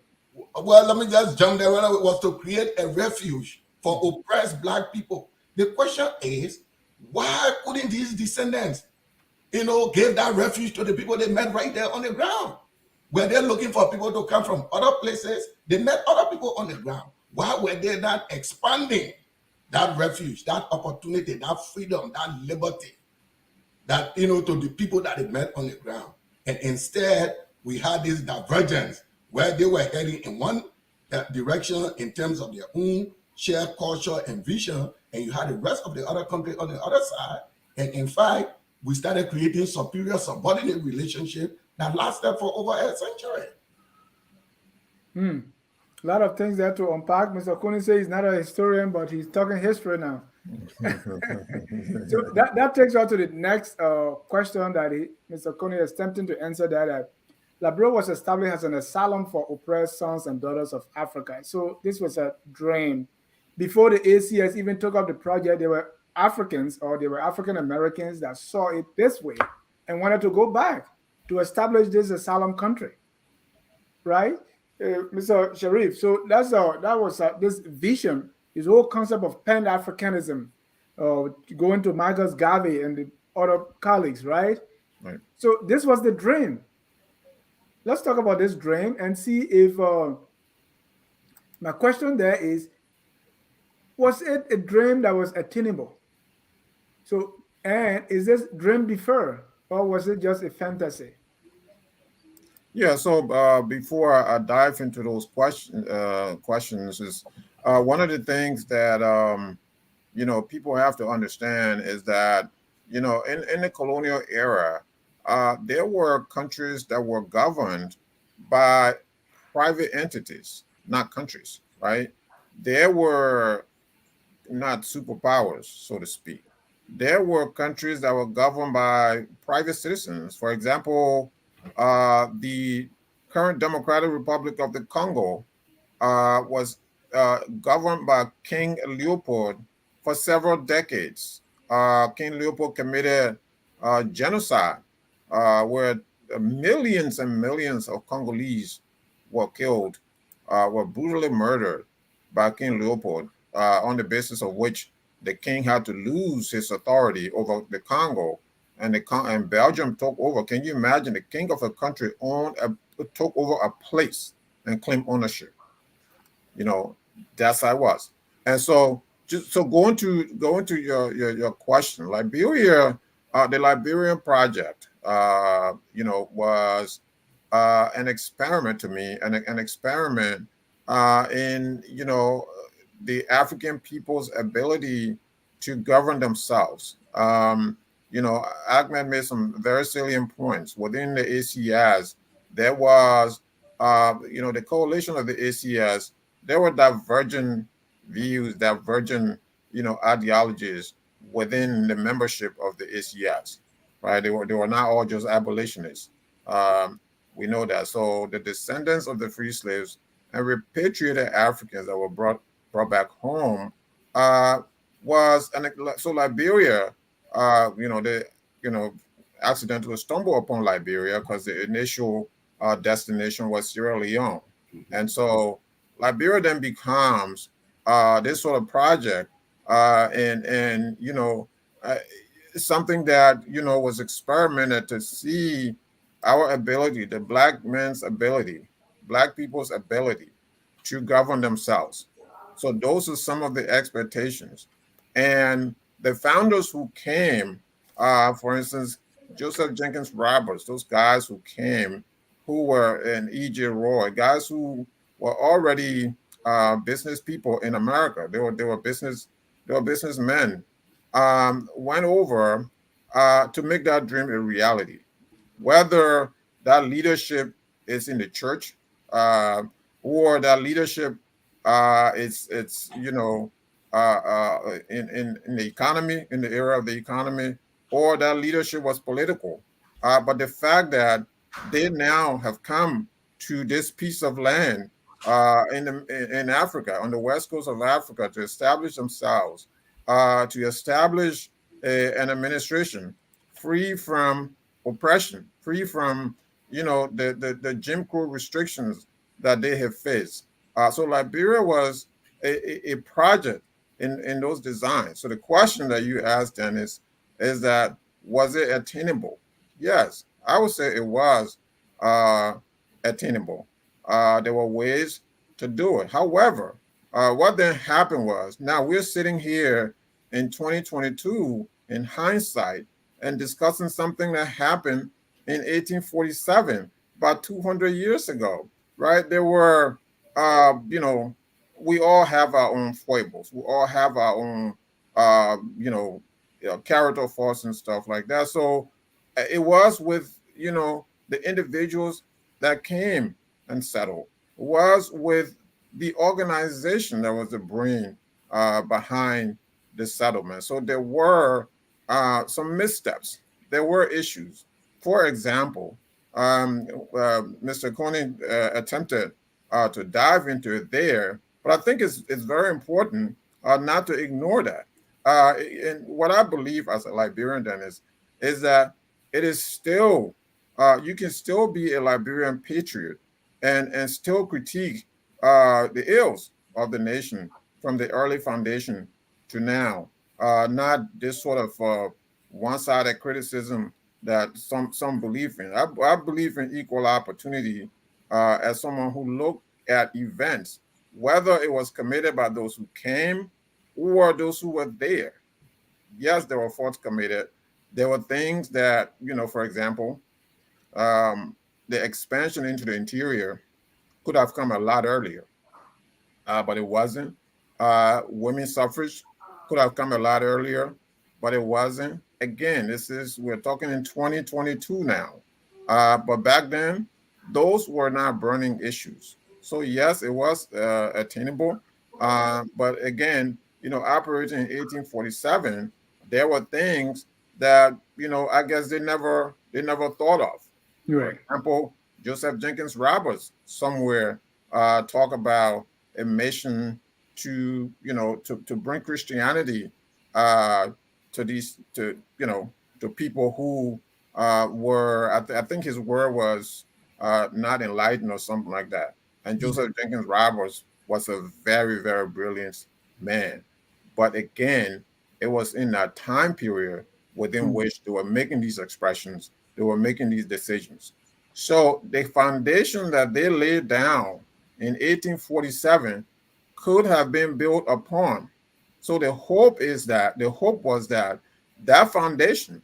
Well, let me just jump there. It was to create a refuge for oppressed Black people. The question is, why couldn't these descendants, give that refuge to the people they met right there on the ground? Were they looking for people to come from other places? They met other people on the ground. Why were they not expanding that refuge, that opportunity, that freedom, that liberty, that, to the people that they met on the ground? And instead, we had this divergence where they were heading in one direction in terms of their own shared culture and vision, and you had the rest of the other country on the other side. And in fact, we started creating superior subordinate relationship that lasted for over a century. A lot of things there to unpack. Mr. Kunney says he's not a historian, but he's talking history now. So that takes us to the next question that Mr. Kunney is attempting to answer, that Liberia was established as an asylum for oppressed sons and daughters of Africa. So this was a dream. Before the ACS even took up the project, they were Africans, or they were African Americans, that saw it this way and wanted to go back to establish this asylum country, right? Mr. Sherif. So that was this vision, this whole concept of Pan-Africanism, going to Marcus Garvey and the other colleagues, right? Right. So this was the dream. Let's talk about this dream and see if my question there is, was it a dream that was attainable? So, and is this dream deferred, or was it just a fantasy? Yeah, so before I dive into those questions is one of the things that people have to understand is that in the colonial era, there were countries that were governed by private entities, not countries, right? There were not superpowers, so to speak. There were countries that were governed by private citizens. For example, the current Democratic Republic of the Congo was governed by King Leopold for several decades. King Leopold committed genocide, where millions and millions of Congolese were killed, were brutally murdered by King Leopold, on the basis of which the king had to lose his authority over the Congo, and Belgium took over. Can you imagine the king of a country took over a place and claimed ownership? That's how it was. And so, going to your question, Liberia, the Liberian project, was an experiment to me, an experiment in the African people's ability to govern themselves. Ahmed made some very salient points. Within the ACS, there was, the coalition of the ACS, there were divergent views, divergent, ideologies within the membership of the ACS, right? They were not all just abolitionists. We know that. So the descendants of the free slaves and repatriated Africans that were brought back home so Liberia, they accidentally stumbled upon Liberia because the initial destination was Sierra Leone. And so Liberia then becomes this sort of project, and something that was experimented to see our ability, the Black man's ability, Black people's ability to govern themselves. So those are some of the expectations. And the founders who came, for instance, Joseph Jenkins Roberts, those guys who came, who were in E.J. Roy, guys who were already business people in America. They were businessmen, went over to make that dream a reality. Whether that leadership is in the church, or that leadership it's in the economy, in the era of the economy, or that leadership was political. But the fact that they now have come to this piece of land in Africa, on the west coast of Africa, to establish themselves, to establish an administration free from oppression, free from the Jim Crow restrictions that they have faced. So Liberia was a project in those designs. So the question that you asked, Dennis, is that, was it attainable? Yes, I would say it was attainable. There were ways to do it. However, what then happened was, now we're sitting here in 2022 in hindsight and discussing something that happened in 1847, about 200 years ago, right? There were, we all have our own foibles. We all have our own, character faults and stuff like that. So it was with, the individuals that came and settled. It was with the organization that was the brain behind the settlement. So there were some missteps. There were issues. For example, Mr. Kunney attempted to dive into it there, but I think it's very important not to ignore that. And what I believe as a Liberian then is that it is still you can still be a Liberian patriot and still critique the ills of the nation from the early foundation to now. Not this sort of one-sided criticism that some believe in. I believe in equal opportunity as someone who looked at events, whether it was committed by those who came or those who were there. Yes, there were faults committed. There were things that, for example, the expansion into the interior could have come a lot earlier, but it wasn't. Women's suffrage could have come a lot earlier, but it wasn't. Again, we're talking in 2022 now. But back then, those were not burning issues. So yes, it was attainable. But again, operating in 1847, there were things that, I guess they never thought of. For Right. example, Joseph Jenkins Roberts somewhere talk about a mission to bring Christianity to people who were I think his word was not enlightened or something like that. And Joseph Jenkins Roberts was a very, very brilliant man, but again, it was in that time period within which they were making these expressions, they were making these decisions. So the foundation that they laid down in 1847 could have been built upon. So the hope was that foundation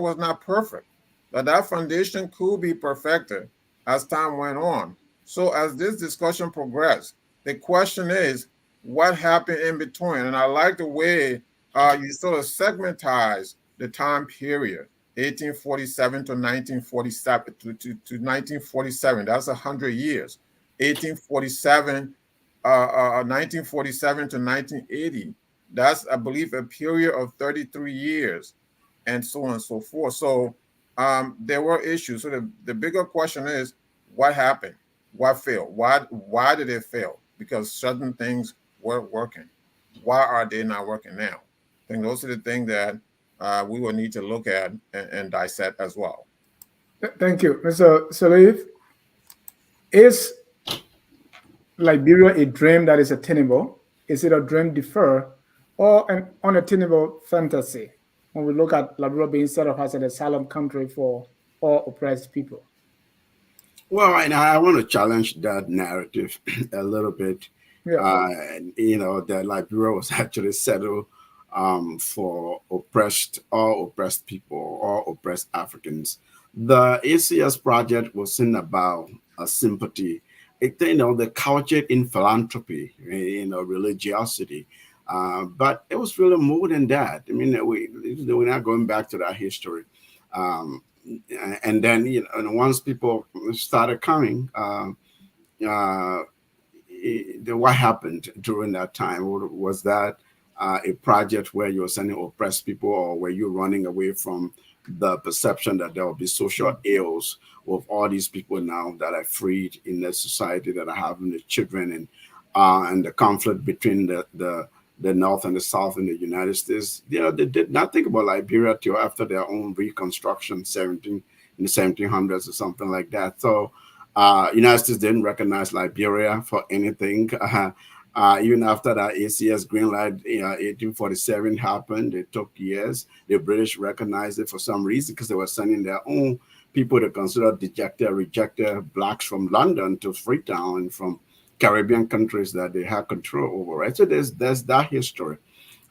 was not perfect, but that foundation could be perfected as time went on. So as this discussion progressed, the question is, what happened in between? And I like the way you sort of segmentize the time period, 1847 to 1947 to 1947. That's 100 years. 1947 to 1980. That's, I believe, a period of 33 years, and so on and so forth. So there were issues. So the bigger question is, what happened? What failed? Why did it fail? Because certain things weren't working. Why are they not working now? I think those are the things that we will need to look at and dissect as well. Thank you, Mr. Sirleaf. Is Liberia a dream that is attainable? Is it a dream deferred or an unattainable fantasy when we look at Liberia being set up as an asylum country for all oppressed people? Well, and I want to challenge that narrative a little bit. Yeah. That Liberia was actually settled for all oppressed people, all oppressed Africans. The ACS project wasn't about sympathy. The culture in philanthropy, religiosity. But it was really more than that. I mean, we're not going back to that history. And then, and once people started coming, what happened during that time? Was that a project where you were sending oppressed people, or were you running away from the perception that there will be social ills with all these people now that are freed in the society, that are having the children, and the conflict between the North and the South in the United States? They did not think about Liberia till after their own reconstruction, in the 1700s or something like that. So United States didn't recognize Liberia for anything. Even after that ACS green light, 1847 happened, it took years. The British recognized it for some reason because they were sending their own people to consider dejected, rejected blacks from London to Freetown and from Caribbean countries that they had control over, right? So there's that history.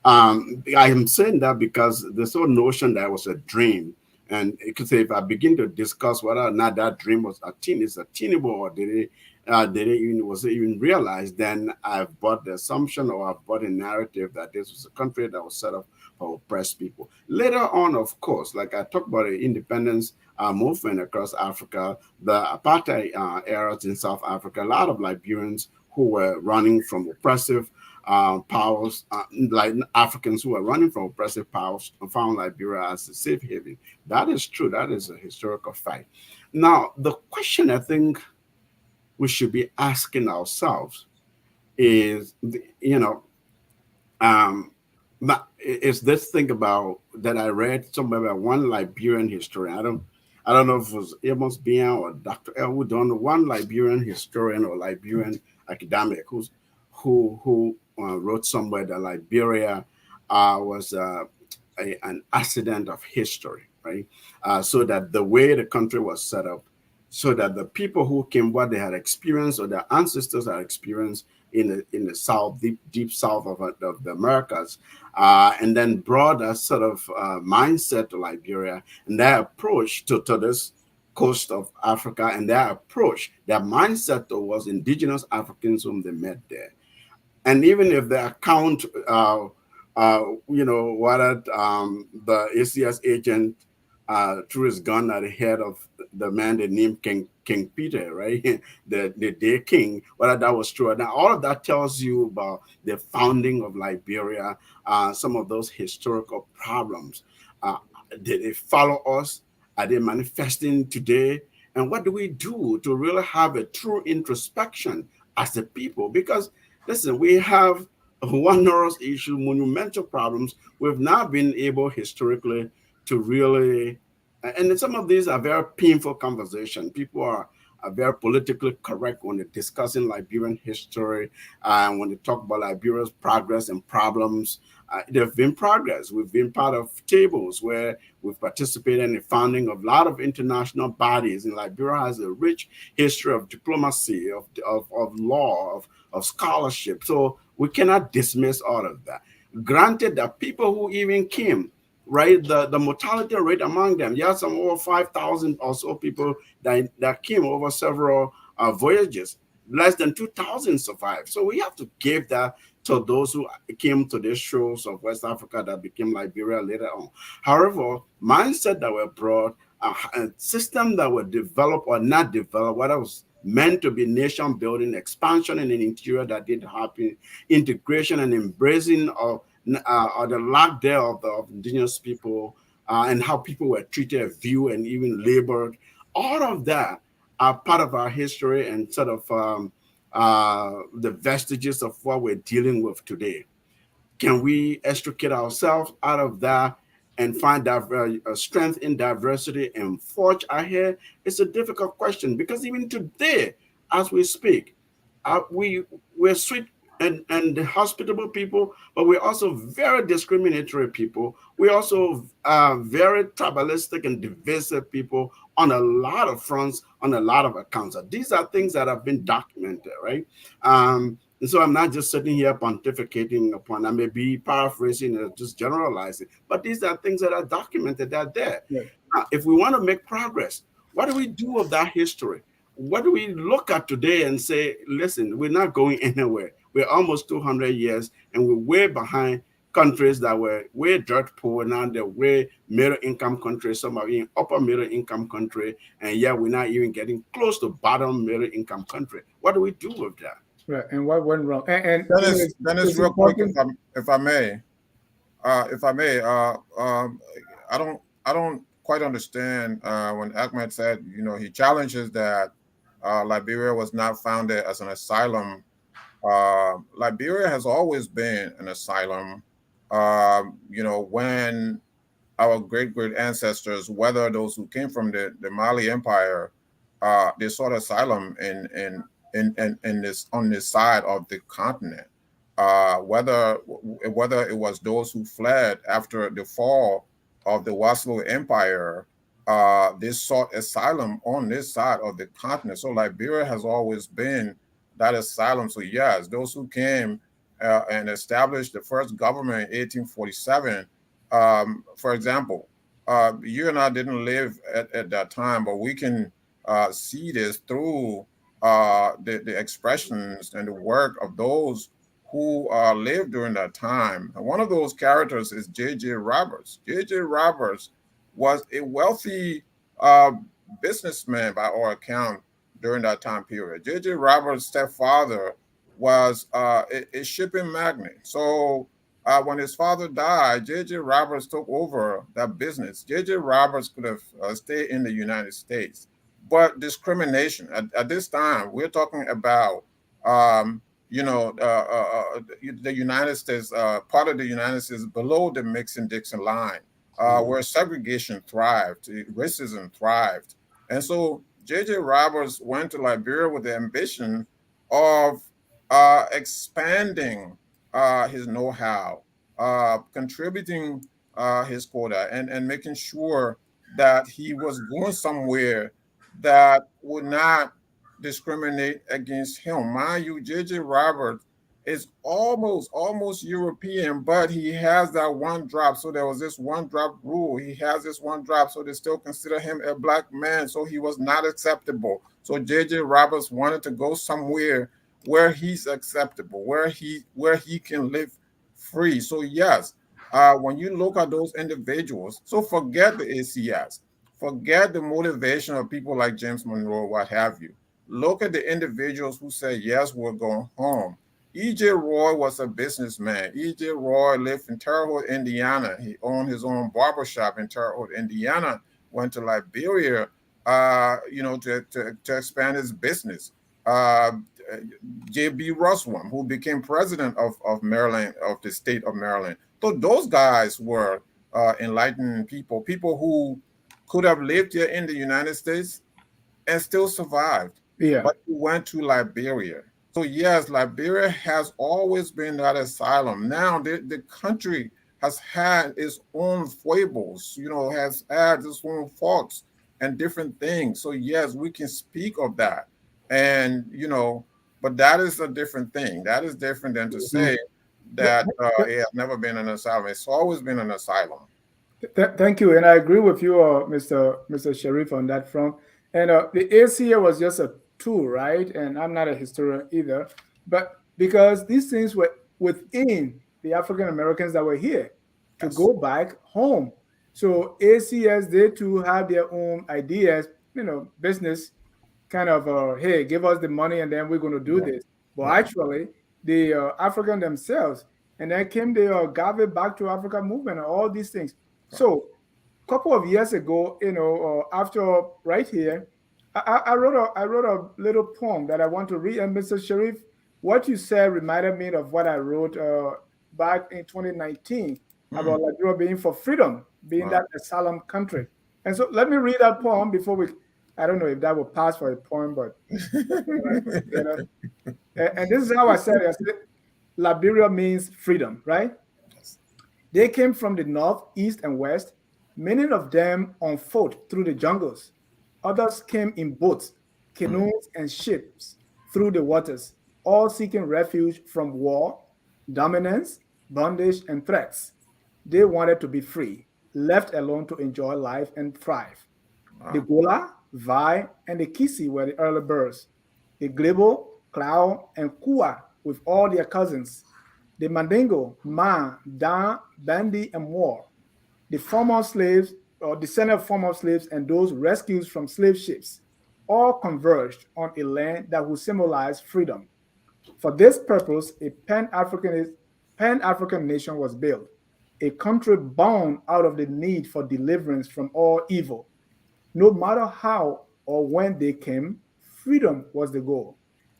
I am saying that because this whole notion that it was a dream, and you could say if I begin to discuss whether or not that dream was attainable, or was it even realized, then I've bought the assumption, or I've bought a narrative that this was a country that was set up for oppressed people. Later on, of course, like I talked about the independence movement across Africa, the apartheid eras in South Africa, a lot of Liberians who were running from oppressive powers, like Africans who were running from oppressive powers, and found Liberia as a safe haven. That is true. That is a historical fact. Now, the question I think we should be asking ourselves is, um, is this thing about that I read somewhere about one Liberian historian. I don't know if it was Amos Bian or Dr. Elwood Don, one Liberian historian or Liberian academic who wrote somewhere that Liberia was an accident of history, right? So that the way the country was set up, so that the people who came, what they had experienced or their ancestors had experienced in the south, deep south of the Americas, and then brought a sort of mindset to Liberia and their approach to this coast of Africa, and their mindset towards indigenous Africans whom they met there. And even if the account, what the ACS agent threw his gun at the head of the man they named King Peter, right? the day king, whether that was true. Now, all of that tells you about the founding of Liberia, some of those historical problems. Did they follow us? Are they manifesting today? And what do we do to really have a true introspection as a people? Because, listen, we have wondrous issue, monumental problems. We've now been able historically to really, and some of these are very painful conversation. People are very politically correct when they're discussing Liberian history, and when they talk about Liberia's progress and problems. There have been progress. We've been part of tables where we've participated in the founding of a lot of international bodies, and Liberia has a rich history of diplomacy, of law, of scholarship. So we cannot dismiss all of that. Granted that people who even came, right, the mortality rate among them, you had some over 5,000 or so people that came over several voyages. Less than 2,000 survived. So we have to give that to those who came to these shores of West Africa that became Liberia later on. However, mindset that were brought, a system that were developed or not developed, what was meant to be nation building, expansion in the interior that did happen, integration and embracing of or the lack thereof of indigenous people, and how people were treated, viewed, and even labored. All of that are part of our history and sort of the vestiges of what we're dealing with today. Can we extricate ourselves out of that and find strength in diversity and forge ahead? It's a difficult question because even today, as we speak, we're sweet and hospitable people, but we're also very discriminatory people. We're also very tribalistic and divisive people on a lot of fronts, on a lot of accounts. These are things that have been documented, right? And so I'm not just sitting here pontificating upon, I may be paraphrasing or just generalizing, but these are things that are documented, that are there. Yeah. Now, if we want to make progress, what do we do with that history? What do we look at today and say, listen, we're not going anywhere. We're almost 200 years and we're way behind countries that were way dirt poor. Now they're way middle income countries. Some are in upper middle income country. And yet we're not even getting close to bottom middle income country. What do we do with that? Right. And what went wrong? And Dennis, real quick, if I may, I don't quite understand when Ahmed said, he challenges that Liberia was not founded as an asylum. Liberia has always been an asylum. When our great ancestors, whether those who came from the Mali Empire, they sought asylum in this on this side of the continent. Whether it was those who fled after the fall of the Waslo Empire, they sought asylum on this side of the continent. So Liberia has always been that asylum. So yes, those who came and established the first government in 1847, for example, you and I didn't live at that time, but we can see this through the expressions and the work of those who lived during that time. And one of those characters is J.J. Roberts. J.J. Roberts was a wealthy businessman by our account during that time period. J.J. Roberts' stepfather was a shipping magnate. So when his father died, J.J. Roberts took over that business. J.J. Roberts could have stayed in the United States, but discrimination at this time, we're talking about, the United States, part of the United States below the Mason-Dixon line, where segregation thrived, racism thrived. And so J.J. Roberts went to Liberia with the ambition of expanding his know-how, contributing his quota, and making sure that he was going somewhere that would not discriminate against him. Mind you, J.J. Roberts is almost European, but he has that one drop. So there was this one drop rule. He has this one drop, so they still consider him a black man. So he was not acceptable. So J.J. Roberts wanted to go somewhere where he's acceptable, where he can live free. So yes, when you look at those individuals, so forget the ACS, forget the motivation of people like James Monroe, what have you. Look at the individuals who say, yes, we're going home. E.J. Roy was a businessman. E.J. Roy lived in Terre Haute, Indiana. He owned his own barbershop in Terre Haute, Indiana, went to Liberia, to expand his business. J.B. Russwell, who became president of Maryland, of the state of Maryland. So those guys were enlightened people who could have lived here in the United States and still survived. Yeah. But he went to Liberia. So yes, Liberia has always been that asylum. Now the country has had its own foibles, has had its own faults and different things. So yes, we can speak of that. And, but that is a different thing. That is different than to say that it has never been an asylum. It's always been an asylum. Thank you. And I agree with you, Mr. Sherif, on that front. And the ACA was just a tool, right? And I'm not a historian either. But because these things were within the African Americans that were here to go back home. So ACS, they too have their own ideas, business kind of, hey, give us the money and then we're going to do this. But actually, the African themselves, and then came the Gave Back to Africa movement and all these things. So a couple of years ago, after right here, I wrote a little poem that I want to read. And Mr. Sherif, what you said reminded me of what I wrote back in 2019 about Liberia being for freedom, being that asylum country. And so let me read that poem before we. I don't know if that will pass for a poem, but and this is how I said it. I said, Liberia means freedom, right? They came from the north, east, and west, many of them on foot through the jungles. Others came in boats, canoes, and ships through the waters, all seeking refuge from war, dominance, bondage, and threats. They wanted to be free, left alone to enjoy life and thrive. The Gola, Vi, and the Kisi were the early birds. The Glebo, Clow, and Kua with all their cousins. The Mandingo, Ma, Dan, Bandi, and more. The former slaves, or descended former slaves, and those rescues from slave ships, all converged on a land that would symbolize freedom. For this purpose, a Pan-African nation was built, a country born out of the need for deliverance from all evil. No matter how or when they came, freedom was the goal.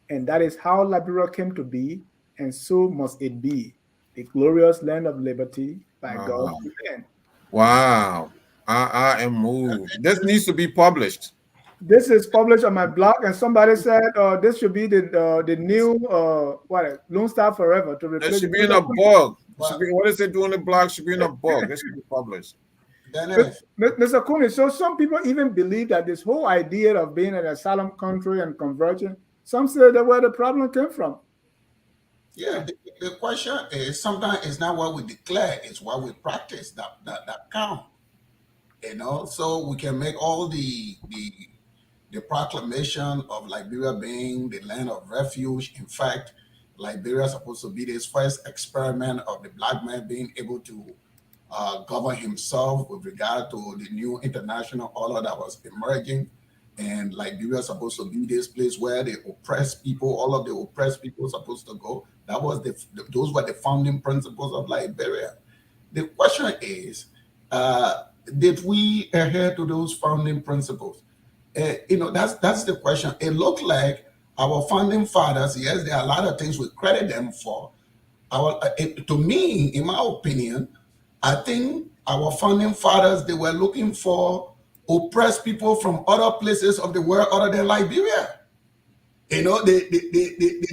And that is how Liberia came to be, and so must it be. The glorious land of liberty by God's command. Wow. I am moved. This needs to be published. This is published on my blog, and somebody said this should be the new Lone Star Forever to replace. It should be in a book. What is it doing? The blog should be in a book. This should be published. Mr. Kunney, so some people even believe that this whole idea of being an asylum country and converging, some say that where the problem came from. Yeah, the question is sometimes it's not what we declare, it's what we practice that count. So we can make all the proclamation of Liberia being the land of refuge. In fact, Liberia is supposed to be this first experiment of the black man being able to govern himself with regard to the new international order that was emerging. and Liberia is supposed to be this place where the oppressed people, all of the oppressed people, are supposed to go. Those were the founding principles of Liberia. The question is, did we adhere to those founding principles? That's the question. It looked like our founding fathers, yes, there are a lot of things we credit them for. To me, in my opinion, I think our founding fathers, they were looking for oppressed people from other places of the world other than Liberia. They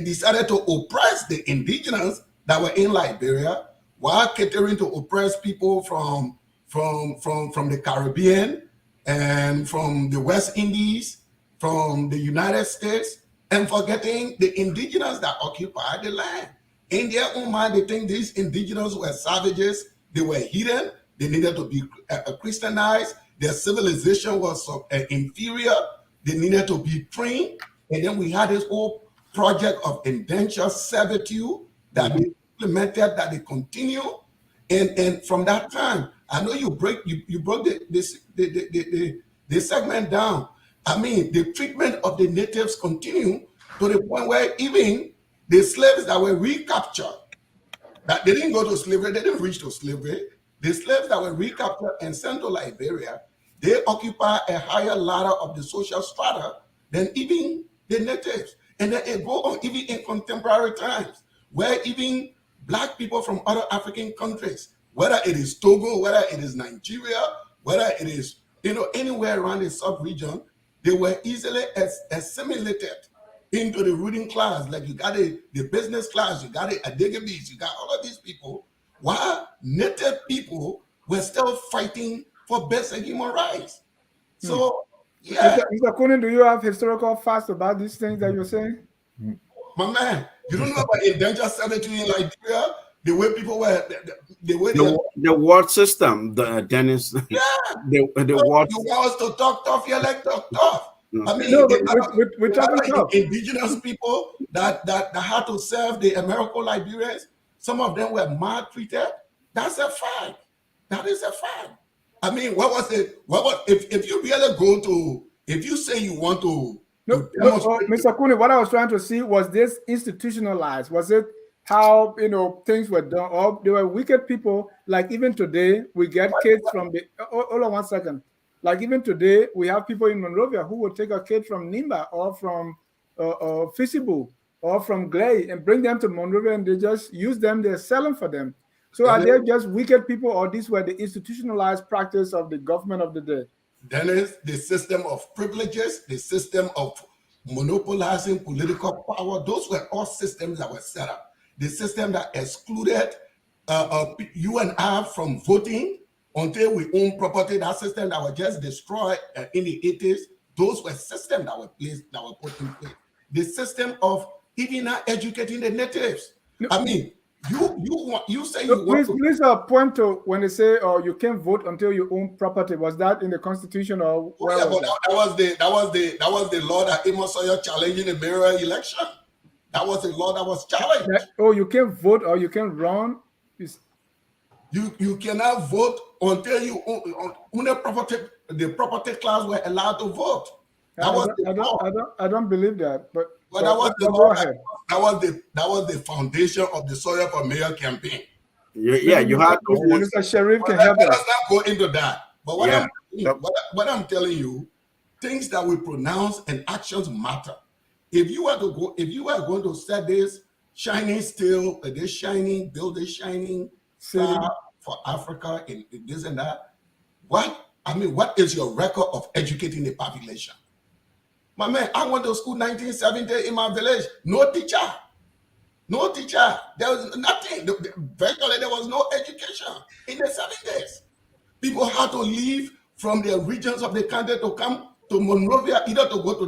decided to oppress the indigenous that were in Liberia while catering to oppress people from the Caribbean and from the West Indies, from the United States, and forgetting the indigenous that occupied the land. In their own mind, they think these indigenous were savages, they were hidden, they needed to be Christianized, their civilization was inferior, they needed to be trained. And then we had this whole project of indentured servitude that they implemented, that they continue. And from that time, I know you broke the segment down. I mean, the treatment of the natives continue to the point where even the slaves that were recaptured, that they didn't go to slavery, they didn't reach to slavery. The slaves that were recaptured and sent to Liberia, they occupy a higher ladder of the social strata than even the natives. And then it go on even in contemporary times, where even Black people from other African countries, whether it is Togo, whether it is Nigeria, whether it is anywhere around the sub-region, they were easily assimilated into the ruling class. Like you got the business class, you got the Adigabis, you got all of these people, while native people were still fighting for basic human rights. So, yeah. Mr. Kunney, do you have historical facts about these things that you're saying? My man, you don't know about indentured servitude in Liberia? The way people were, the ward system, the Dennis, yeah, the ward. You want us to talk tough, you like talk tough. I mean, we're talking tough. Indigenous people that had to serve the American Liberians. Some of them were maltreated. That's a fact. That is a fact. I mean, if you really go to, if you say you want to, Mr. Kunney, what I was trying to see, was this institutionalized? Was it how things were done, or there were wicked people? Like even today, we get kids from the. Hold on 1 second. Like even today, we have people in Monrovia who will take a kid from Nimba or from Fisibu or from Glay and bring them to Monrovia, and they just use them. They're selling for them. So are they just wicked people, or these were the institutionalized practice of the government of the day? Then is the system of privileges, the system of monopolizing political power. Those were all systems that were set up. The system that excluded you and I from voting until we own property. That system that was just destroyed in the 80s. Those were systems that were put in place. The system of even not educating the natives. I mean, you say you want to. Please point to when they say, "Oh, you can't vote until you own property." Was that in the Constitution or where that was the law that Amos Sawyer challenged in the mayoral election. That was the law that was challenged. You can't vote or you can't run. You cannot vote until you own the property. The property class were allowed to vote. I don't believe that, but that was the law. That was the foundation of the Sawyer for Mayor campaign. Yeah, you had to. Mr. Sherif can help us. Let's not go into that. But what I'm telling you, things that we pronounce and actions matter. If you were going to set this shining steel, this shining, build this shining star for Africa in this and that, what is your record of educating the population? My man, I went to school 1970 in my village. No teacher. There was nothing. Virtually, there was no education in the 70s. People had to leave from their regions of the country to come to Monrovia, either to go to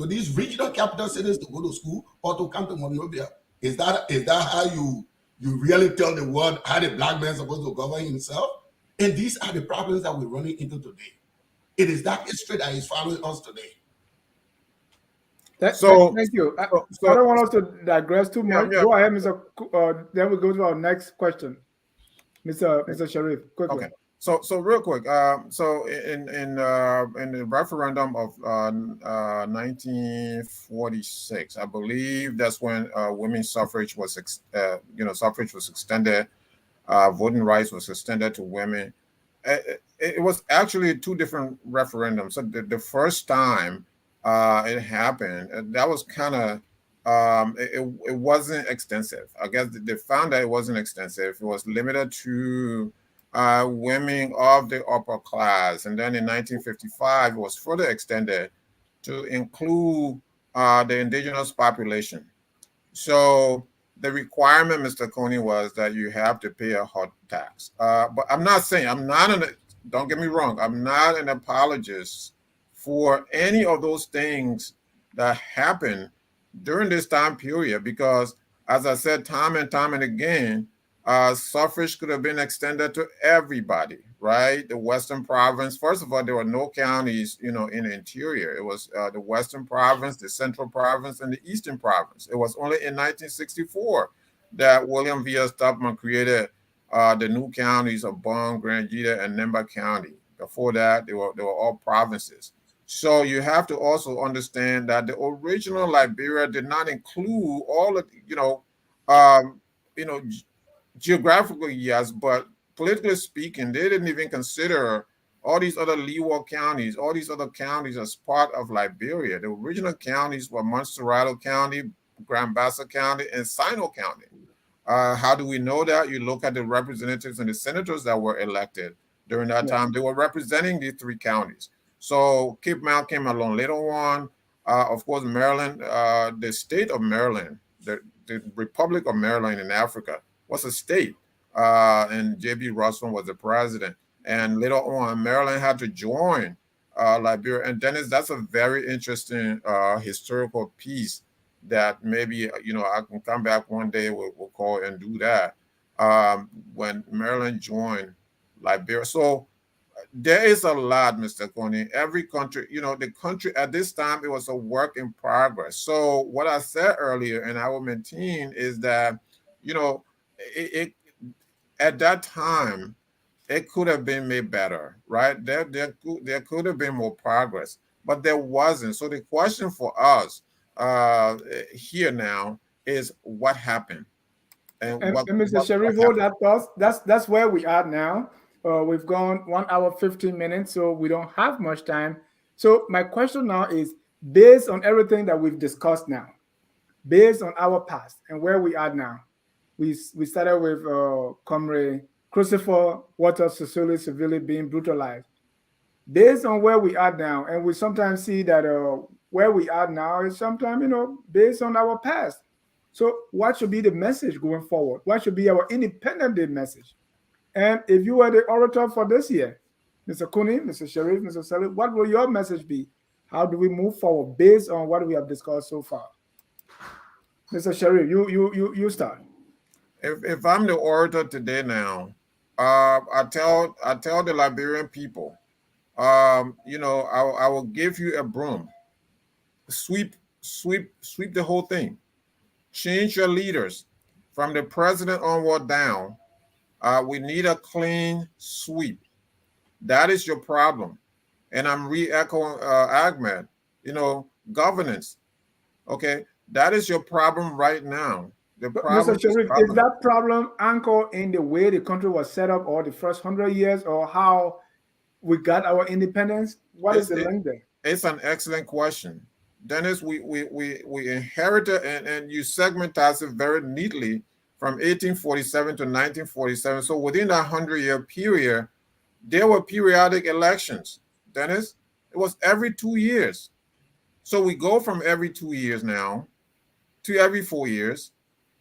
these regional capital cities to go to school or to come to Monrovia. Is that how you really tell the world how the black man is supposed to govern himself? And these are the problems that we're running into today. It is that history that is following us today. Thank you. I don't want us to digress too much. Go ahead, Mr. Then we go to our next question. Mr. Sherif, quickly. Okay. So real quick, so in the referendum of 1946, I believe that's when women's suffrage was suffrage was extended, voting rights was extended to women. It was actually two different referendums. So the first time it happened, that was kind of it wasn't extensive. I guess they found that it wasn't extensive. It was limited to women of the upper class. And then in 1955, it was further extended to include the indigenous population. So the requirement, Mr. Kunney, was that you have to pay a hot tax. But I'm not saying, don't get me wrong, I'm not an apologist for any of those things that happened during this time period, because as I said time and again, suffrage could have been extended to everybody, right? The Western Province, first of all, there were no counties, in the interior. It was the Western Province, the Central Province, and the Eastern Province. It was only in 1964 that William V. S. Tubman created the new counties of Bong, Grangita, and Nemba County. Before that, they were all provinces. So you have to also understand that the original Liberia did not include all of, geographically, yes, but politically speaking, they didn't even consider all these other Leeward counties, all these other counties as part of Liberia. The original counties were Montserrado County, Grand Bassa County, and Sino County. How do we know that? You look at the representatives and the senators that were elected during that time. They were representing these three counties. So Cape Mount came along later on. Of course, Maryland, the state of Maryland, the Republic of Maryland in Africa, was a state, and J.B. Russell was the president. And later on, Maryland had to join Liberia. And Dennis, that's a very interesting historical piece that maybe, I can come back one day, we'll call and do that, when Maryland joined Liberia. So there is a lot, Mr. Kunney. Every country, the country at this time, it was a work in progress. So what I said earlier, and I will maintain, is that, it at that time, it could have been made better, right? There could have been more progress, but there wasn't. So the question for us here now is what happened, and Mr. Sherif, hold that thought. That's where we are now. We've gone 1 hour 15 minutes, so we don't have much time. So my question now is, based on everything that we've discussed now, based on our past and where we are now, we started with Comrade Christopher Waters Sisulu severely being brutalized. Based on where we are now, and we sometimes see that where we are now is sometimes, based on our past. So what should be the message going forward? What should be our Independent Day message? And if you were the orator for this year, Mr. Kunney, Mr. Sherif, Mr. Sirleaf, what will your message be? How do we move forward based on what we have discussed so far? Mr. Sherif, you start. If I'm the orator today now, I tell the Liberian people, I will give you a broom, sweep the whole thing, change your leaders from the president onward down. We need a clean sweep. That is your problem. And I'm re-echoing Ahmed, governance. Okay, that is your problem right now. The problem, Mr. Sherif, is that problem anchored in the way the country was set up, or the first 100 years, or how we got our independence? What is the link there? It's an excellent question. Dennis, we inherited, and you segmentized it very neatly, from 1847 to 1947. So within that 100-year period, there were periodic elections. Dennis, it was every 2 years. So we go from every 2 years now to every 4 years.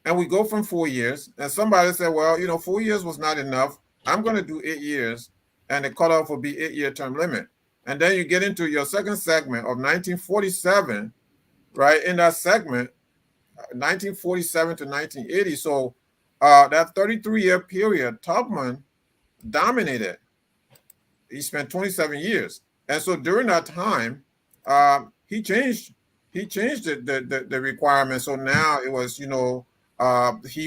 And we go from 4 years. And somebody said, well, 4 years was not enough. I'm going to do 8 years. And the cutoff will be 8-year term limit. And then you get into your second segment of 1947, right? In that segment, 1947 to 1980. So that 33-year period, Tubman dominated. He spent 27 years. And so during that time, he changed the requirement. So now it was, he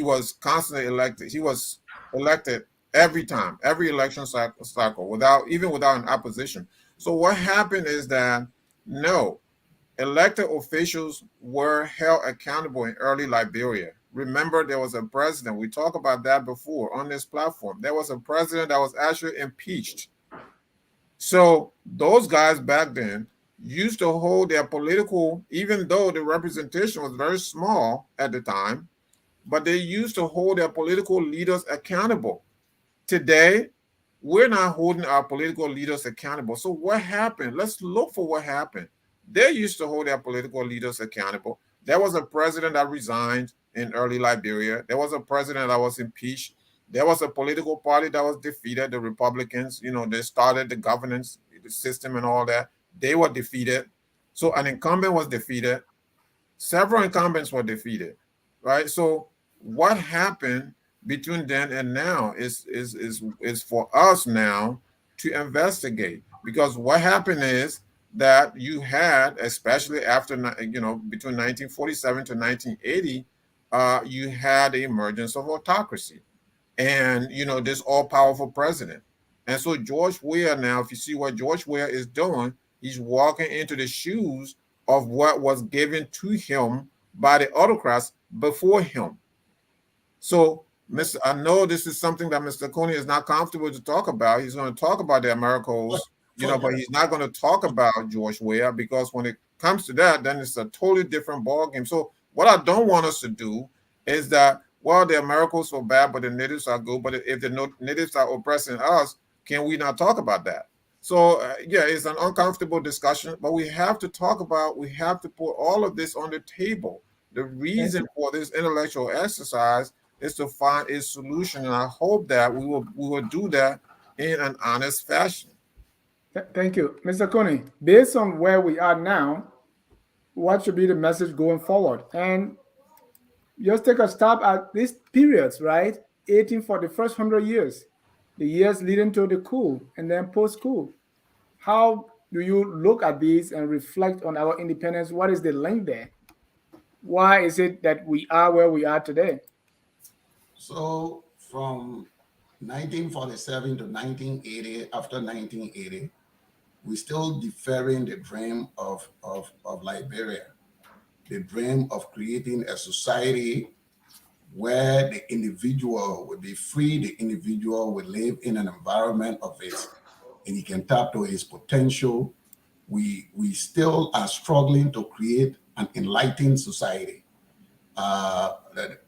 was constantly elected. He was elected every time, every election cycle, without an opposition. So what happened is that no, elected officials were held accountable in early Liberia. Remember, there was a president. We talked about that before on this platform. There was a president that was actually impeached. So those guys back then used to hold their political, even though the representation was very small at the time, but they used to hold their political leaders accountable. Today, we're not holding our political leaders accountable. So what happened? Let's look for what happened. They used to hold their political leaders accountable. There was a president that resigned in early Liberia. There was a president that was impeached. There was a political party that was defeated. The Republicans, they started the governance, the system and all that. They were defeated. So an incumbent was defeated. Several incumbents were defeated, right? So what happened between then and now is for us now to investigate, because what happened is that you had, especially after between 1947 to 1980, you had the emergence of autocracy, and this all-powerful president. And so George Weah now, if you see what George Weah is doing, he's walking into the shoes of what was given to him by the autocrats before him. So I know this is something that Mr. Kunney is not comfortable to talk about. He's going to talk about the Americos, but he's not going to talk about George Weah, because when it comes to that, then it's a totally different ballgame. So what I don't want us to do is that, well, the Americos are bad, but the natives are good. But if the natives are oppressing us, can we not talk about that? So, it's an uncomfortable discussion, but we have to we have to put all of this on the table. The reason for this intellectual exercise is to find a solution, and I hope that we will do that in an honest fashion. Thank you. Mr. Kunney, based on where we are now, what should be the message going forward? And just take a stab at these periods, right? 18 for the first 100 years, the years leading to the coup, and then post-coup. How do you look at these and reflect on our independence? What is the link there? Why is it that we are where we are today? So from 1947 to 1980, after 1980, we're still deferring the dream of Liberia, the dream of creating a society where the individual would be free, the individual would live in an environment of his, and he can tap to his potential. We still are struggling to create an enlightened society.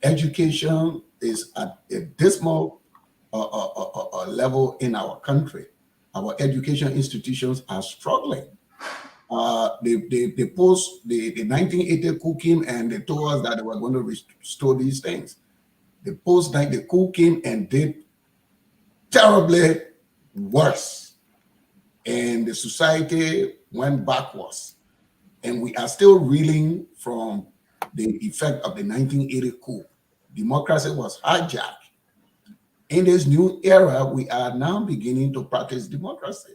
Education is at a dismal level in our country. Our education institutions are struggling. They post the 1980 coup came and they told us that they were going to restore these things. The post-90 coup came and did terribly worse, and the society went backwards, and we are still reeling from the effect of the 1980 coup. Democracy was hijacked. In this new era, we are now beginning to practice democracy.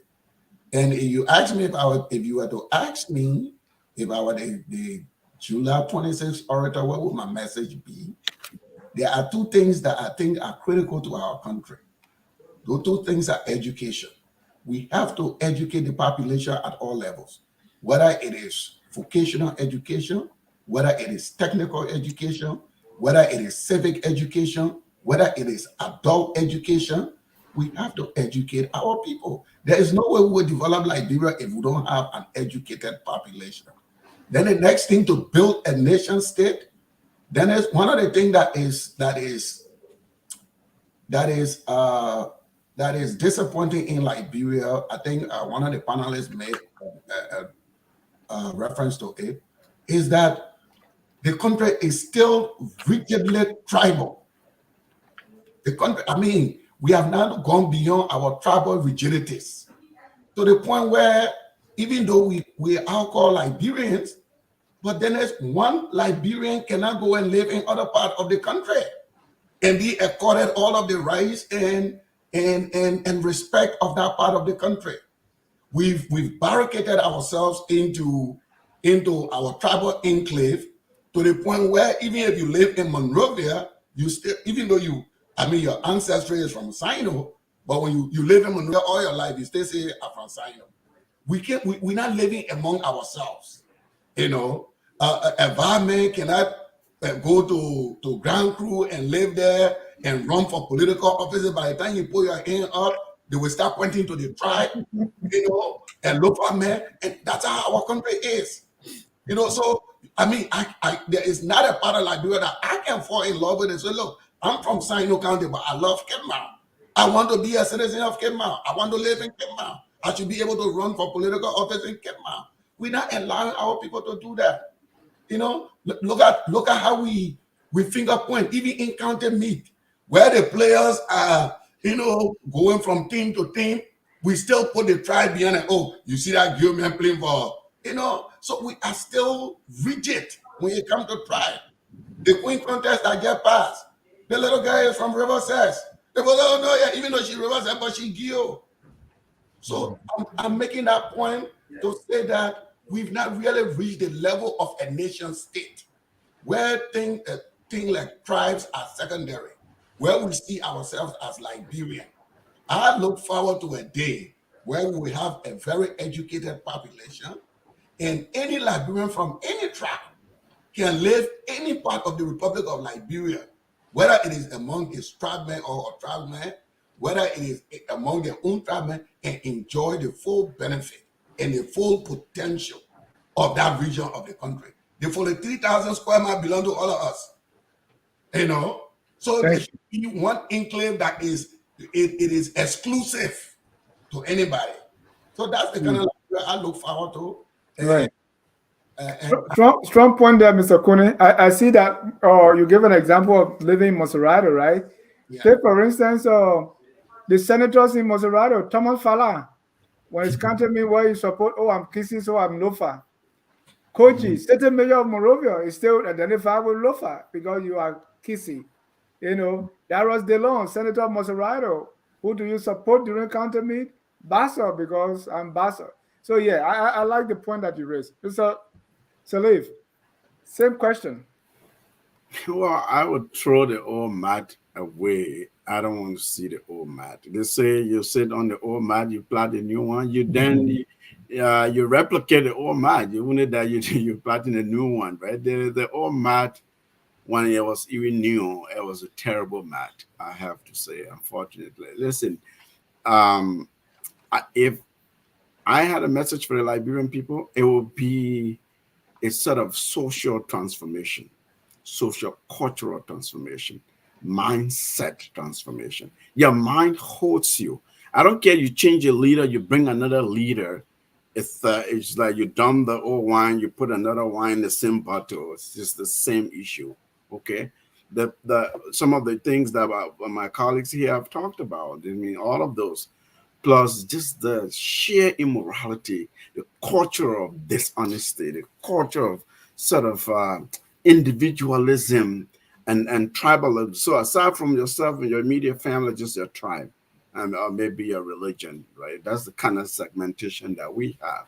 And if you ask me, if you were to ask me if I were the July 26th orator, what would my message be? There are two things that I think are critical to our country. Those two things are education. We have to educate the population at all levels, whether it is vocational education, whether it is technical education, whether it is civic education, whether it is adult education. We have to educate our people. There is no way we will develop Liberia if we don't have an educated population. Then the next thing, to build a nation state. Then there's one of the things that is disappointing in Liberia. I think one of the panelists made a reference to it, is that the country is still rigidly tribal. The country, we have now gone beyond our tribal rigidities to the point where, even though we are called Liberians, but then there's one Liberian cannot go and live in other part of the country and be accorded all of the rights and respect of that part of the country. We've barricaded ourselves into our tribal enclave to the point where even if you live in Monrovia, you still, even though you I mean, your ancestry is from Sino, but when you live in Monrovia all your life, you still say I'm from Sino. We're not living among ourselves. You know, a barman cannot go to Grand Cru and live there and run for political offices. By the time you put your hand up, they will start pointing to the tribe, you know, and look for man. And that's how our country is. You know, so I mean, there is not a part of Liberia that I can fall in love with and say, look, I'm from Sino County, but I love Cape Mount. I want to be a citizen of Cape Mount. I want to live in Cape Mount. I should be able to run for political office in Cape Mount. We're not allowing our people to do that. You know, look at how we finger point, even in county meet, where the players are, you know, going from team to team. We still put the tribe behind it. Oh, you see that girl man playing for, you know, so we are still rigid when it comes to tribe. The queen contest that get passed, the little girl is from River Says. They go, oh no, yeah, even though she River Says, but she Gio. So I'm making that point to say that we've not really reached the level of a nation state where things like tribes are secondary, where we see ourselves as Liberian. I look forward to a day where we will have a very educated population and any Liberian from any tribe can live any part of the Republic of Liberia, whether it is among his tribemen or a tribeman, whether it is among their own tribemen, and enjoy the full benefit and the full potential of that region of the country. The 43,000 square miles belong to all of us, you know. So there should be one enclave that is it is exclusive to anybody. So that's the kind of life I look forward to. Right. Strong point there, Mr. Kunney. I see that you give an example of living in Maserati, right? Yeah. Take, for instance, the senators in Maserati, Thomas Fala, when it's come to me where you support, oh, I'm Kissy, so I'm Lofa. Koji, certain mayor of Monrovia is still identified with Lofa because you are Kissy. You know, Darius DeLong, Senator of Maserati, who do you support during counter meet? Bassa, because I'm Bassa. So yeah, I like the point that you raised. Mr. Sirleaf, same question. Well, I would throw the old mat away. I don't want to see the old mat. They say you sit on the old mat, you plant a new one, you then you replicate the old mat. You wanted that you planting a new one, right? The old mat, when it was even new, it was a terrible mat, I have to say, unfortunately. Listen, if I had a message for the Liberian people, it would be a sort of social transformation, social cultural transformation, mindset transformation. Your mind holds you. I don't care, you change a leader, you bring another leader. It's like you dump the old wine, you put another wine in the same bottle. It's just the same issue. Okay. Some of the things that my colleagues here have talked about, I mean, all of those, plus just the sheer immorality, the culture of dishonesty, the culture of sort of individualism and tribalism. So aside from yourself and your immediate family, just your tribe and maybe your religion, right? That's the kind of segmentation that we have.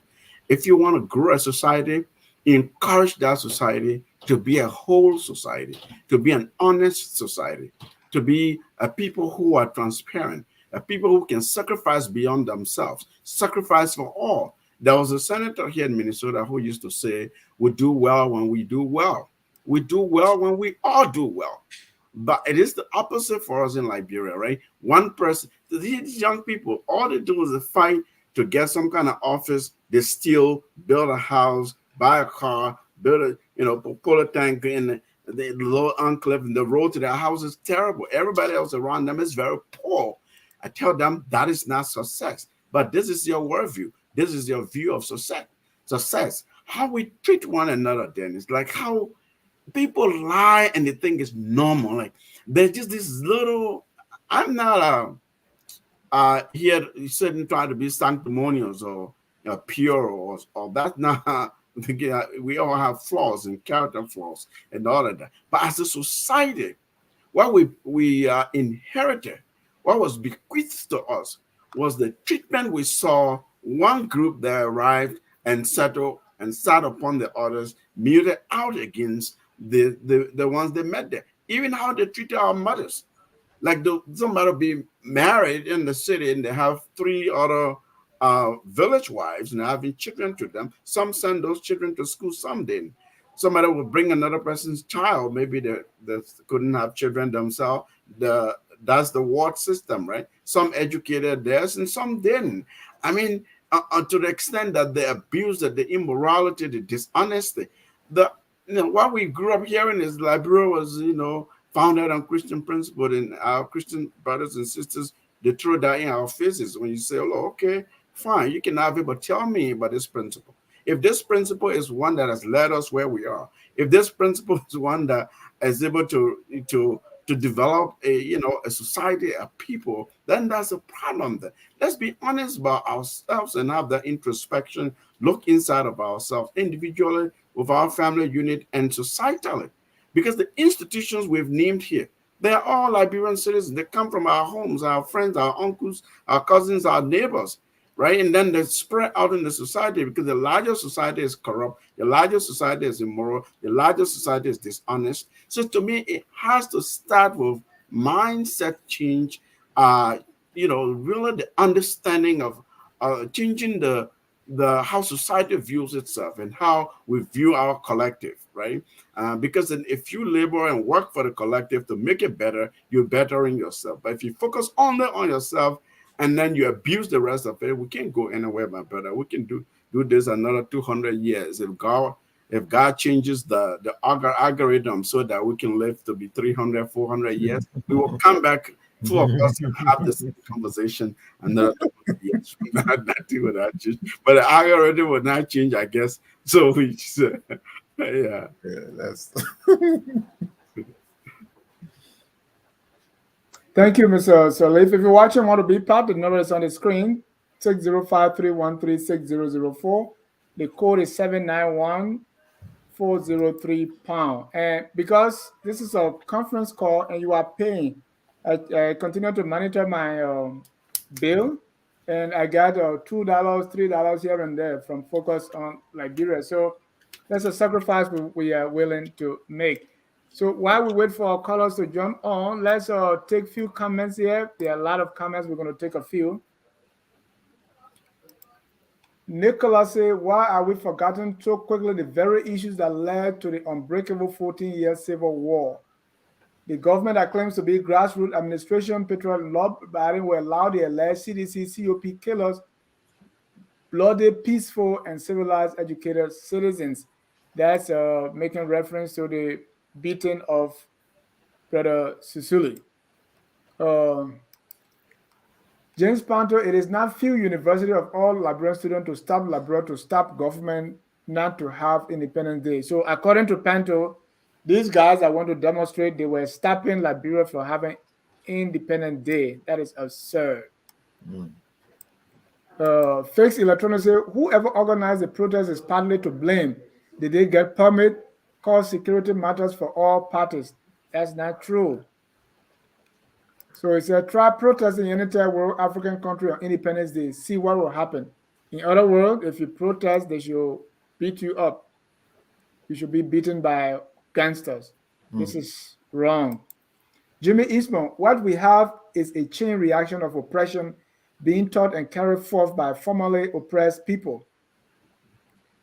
If you want to grow a society, encourage that society to be a whole society, to be an honest society, to be a people who are transparent, people who can sacrifice beyond themselves, sacrifice for all. There was a senator here in Minnesota who used to say, we do well when we do well. We do well when we all do well. But it is the opposite for us in Liberia, right? One person, these young people, all they do is fight to get some kind of office. They steal, build a house, buy a car, build a, pull a tank in the low enclave, and the road to their house is terrible. Everybody else around them is very poor. I tell them that is not success, but this is your worldview. This is your view of success. Success. How we treat one another then is like how people lie and they think it's normal. Like there's just this little. I'm not here sitting trying to be sanctimonious or pure or that's not. We all have flaws and character flaws and all of that. But as a society, what we inherited, what was bequeathed to us, was the treatment we saw one group that arrived and settled and sat upon the others, muted out against the ones they met there. Even how they treated our mothers. Like somebody be married in the city and they have 3 other village wives and having children to them. Some send those children to school, some didn't. Somebody will bring another person's child. Maybe they couldn't have children themselves. That's the ward system, right? Some educated theirs and some didn't. I mean, to the extent that the abuse, that the immorality, the dishonesty, what we grew up hearing is Liberia was, founded on Christian principle, and our Christian brothers and sisters, they throw that in our faces when you say, oh, okay, fine, you can have it, but tell me about this principle. If this principle is one that has led us where we are, if this principle is one that is able to develop a society, a people, then that's a problem. There, let's be honest about ourselves and have that introspection, look inside of ourselves individually, with our family unit, and societally. Because the institutions we've named here, they are all Liberian citizens. They come from our homes, our friends, our uncles, our cousins, our neighbors, right? And then they spread out in the society, because the larger society is corrupt, the larger society is immoral, the larger society is dishonest. So to me, it has to start with mindset change, really the understanding of changing the how society views itself and how we view our collective, right? Because then if you labor and work for the collective to make it better, you're bettering yourself. But if you focus only on yourself and then you abuse the rest of it, we can't go anywhere, my brother. We can do this another 200 years. If God changes the algorithm so that we can live to be 300, 400 years, we will come back, two of us, and have this conversation another 200 years from now. Nothing will not change. But the algorithm will not change, I guess. So we yeah. That's Thank you, Mr. Sirleaf. If you're watching, want to be part, the number is on the screen, 605-313-6004. The code is 791-403#. And because this is a conference call and you are paying, I continue to monitor my bill, and I got $2, $3 here and there from Focus on Liberia. So that's a sacrifice we are willing to make. So while we wait for our callers to jump on, let's take a few comments here. There are a lot of comments. We're going to take a few. Nicholas said, why are we forgotten so quickly the very issues that led to the unbreakable 14-year civil war? The government that claims to be grassroots administration, patriotic law-abiding, will allow the alleged CDC, COP killers, bloody, peaceful, and civilized, educated citizens. That's making reference to the beating of Brother Sisuli. James Panto, it is not few university of all Liberian students to stop Liberia, to stop government not to have Independence Day. So according to Panto, these guys that want to demonstrate, they were stopping Liberia from having Independence Day. That is absurd. Fix Electronics say, whoever organized the protest is partly to blame. Did they get permit? Cause security matters for all parties. That's not true. So it's a try protesting in any world African country on Independence Day. See what will happen. In other words, if you protest, they should beat you up. You should be beaten by gangsters. This is wrong. Jimmy Eastman, what we have is a chain reaction of oppression being taught and carried forth by formerly oppressed people.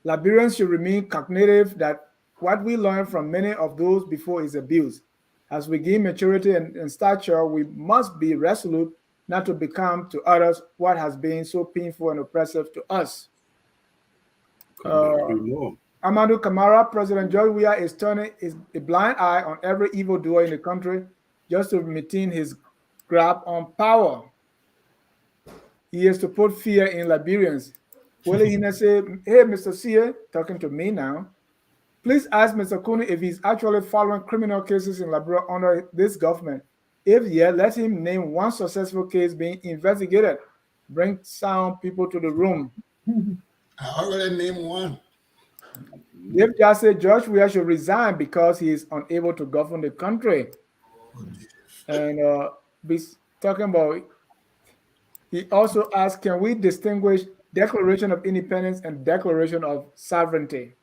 Liberians should remain cognitive that what we learn from many of those before is abuse. As we gain maturity and stature, we must be resolute not to become to others what has been so painful and oppressive to us. Amadou Kamara, President George Weah is turning a blind eye on every evildoer in the country just to maintain his grab on power. He is to put fear in Liberians. Willie Hina say, hey, Mr. Sia, talking to me now, please ask Mr. Kunney if he's actually following criminal cases in Liberia under this government. If yeah, let him name one successful case being investigated. Bring sound people to the room. I already named one. If just say George Weah should resign because he is unable to govern the country. And be talking about, he also asked, can we distinguish Declaration of Independence and Declaration of Sovereignty?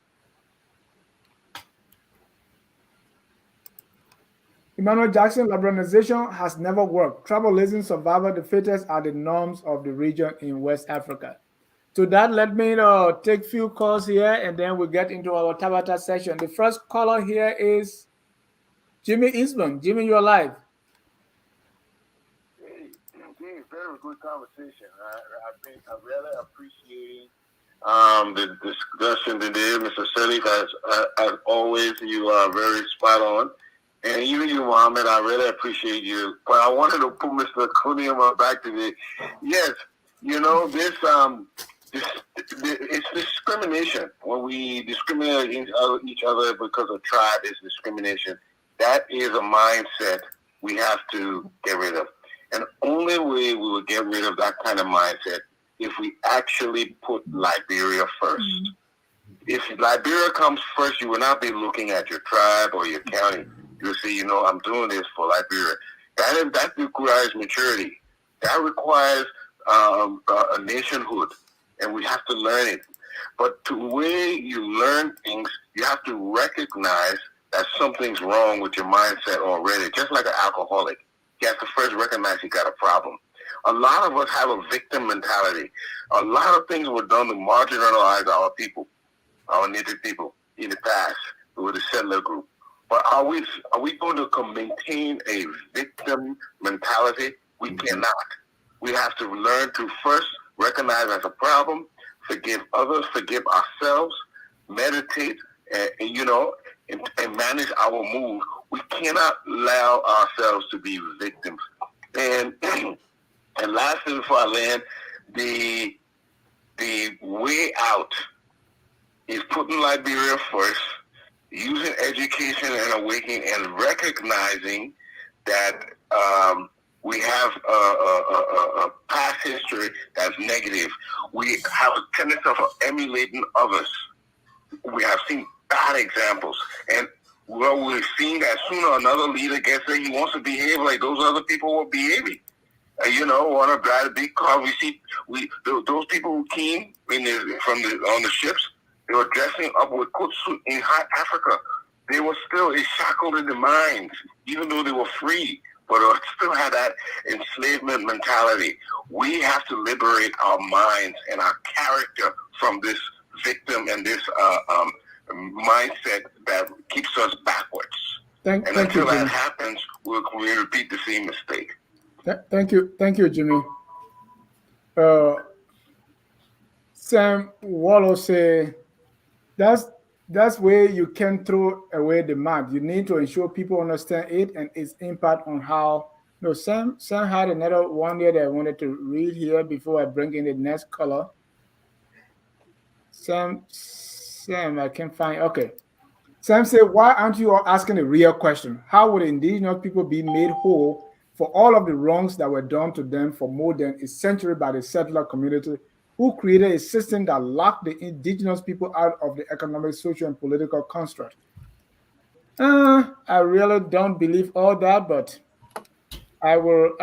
Emmanuel Jackson, liberalization has never worked. Tribalism, survival, the fittest are the norms of the region in West Africa. To that, let me take few calls here, and then we'll get into our Tabata session. The first caller here is Jimmy Eastman. Jimmy, you're live. Hey, very good conversation. I really appreciate the discussion today, Mr. Sirleaf. As always, you are very spot on. And even you, Mohammed, I really appreciate you. But I wanted to put Mr. Kunney on my back today. Yes, you know, it's discrimination. When we discriminate against each other because of tribe, is discrimination. That is a mindset we have to get rid of. And the only way we will get rid of that kind of mindset if we actually put Liberia first. If Liberia comes first, you will not be looking at your tribe or your county. You'll say, you know, I'm doing this for Liberia. That requires maturity. That requires a nationhood, and we have to learn it. But the way you learn things, you have to recognize that something's wrong with your mindset already. Just like an alcoholic, you have to first recognize you got a problem. A lot of us have a victim mentality. A lot of things were done to marginalize our people, our native people in the past with the settler group. But are we going to maintain a victim mentality? We cannot. We have to learn to first recognize as a problem, forgive others, forgive ourselves, meditate, and manage our mood. We cannot allow ourselves to be victims. And lastly, before I land, the way out is putting Liberia first, using education and awakening, and recognizing that we have a past history that's negative. We have a tendency of emulating others. We have seen bad examples. And we've seen that sooner another leader gets there, he wants to behave like those other people were behaving. Want to drive a big car. We see those people who came on the ships, they were dressing up with coat suit in high Africa. They were still shackled in the minds, even though they were free, but still had that enslavement mentality. We have to liberate our minds and our character from this victim and this mindset that keeps us backwards. Until that happens, we'll repeat the same mistake. Thank you, Jimmy. Sam Wallow say that's where you can throw away the map. You need to ensure people understand it and its impact on how. No, Sam had another one there that I wanted to read here before I bring in the next color. Sam, I can't find. Okay. Sam said, why aren't you all asking a real question? How would indigenous people be made whole for all of the wrongs that were done to them for more than a century by the settler community, who created a system that locked the indigenous people out of the economic, social, and political construct? I really don't believe all that, but I will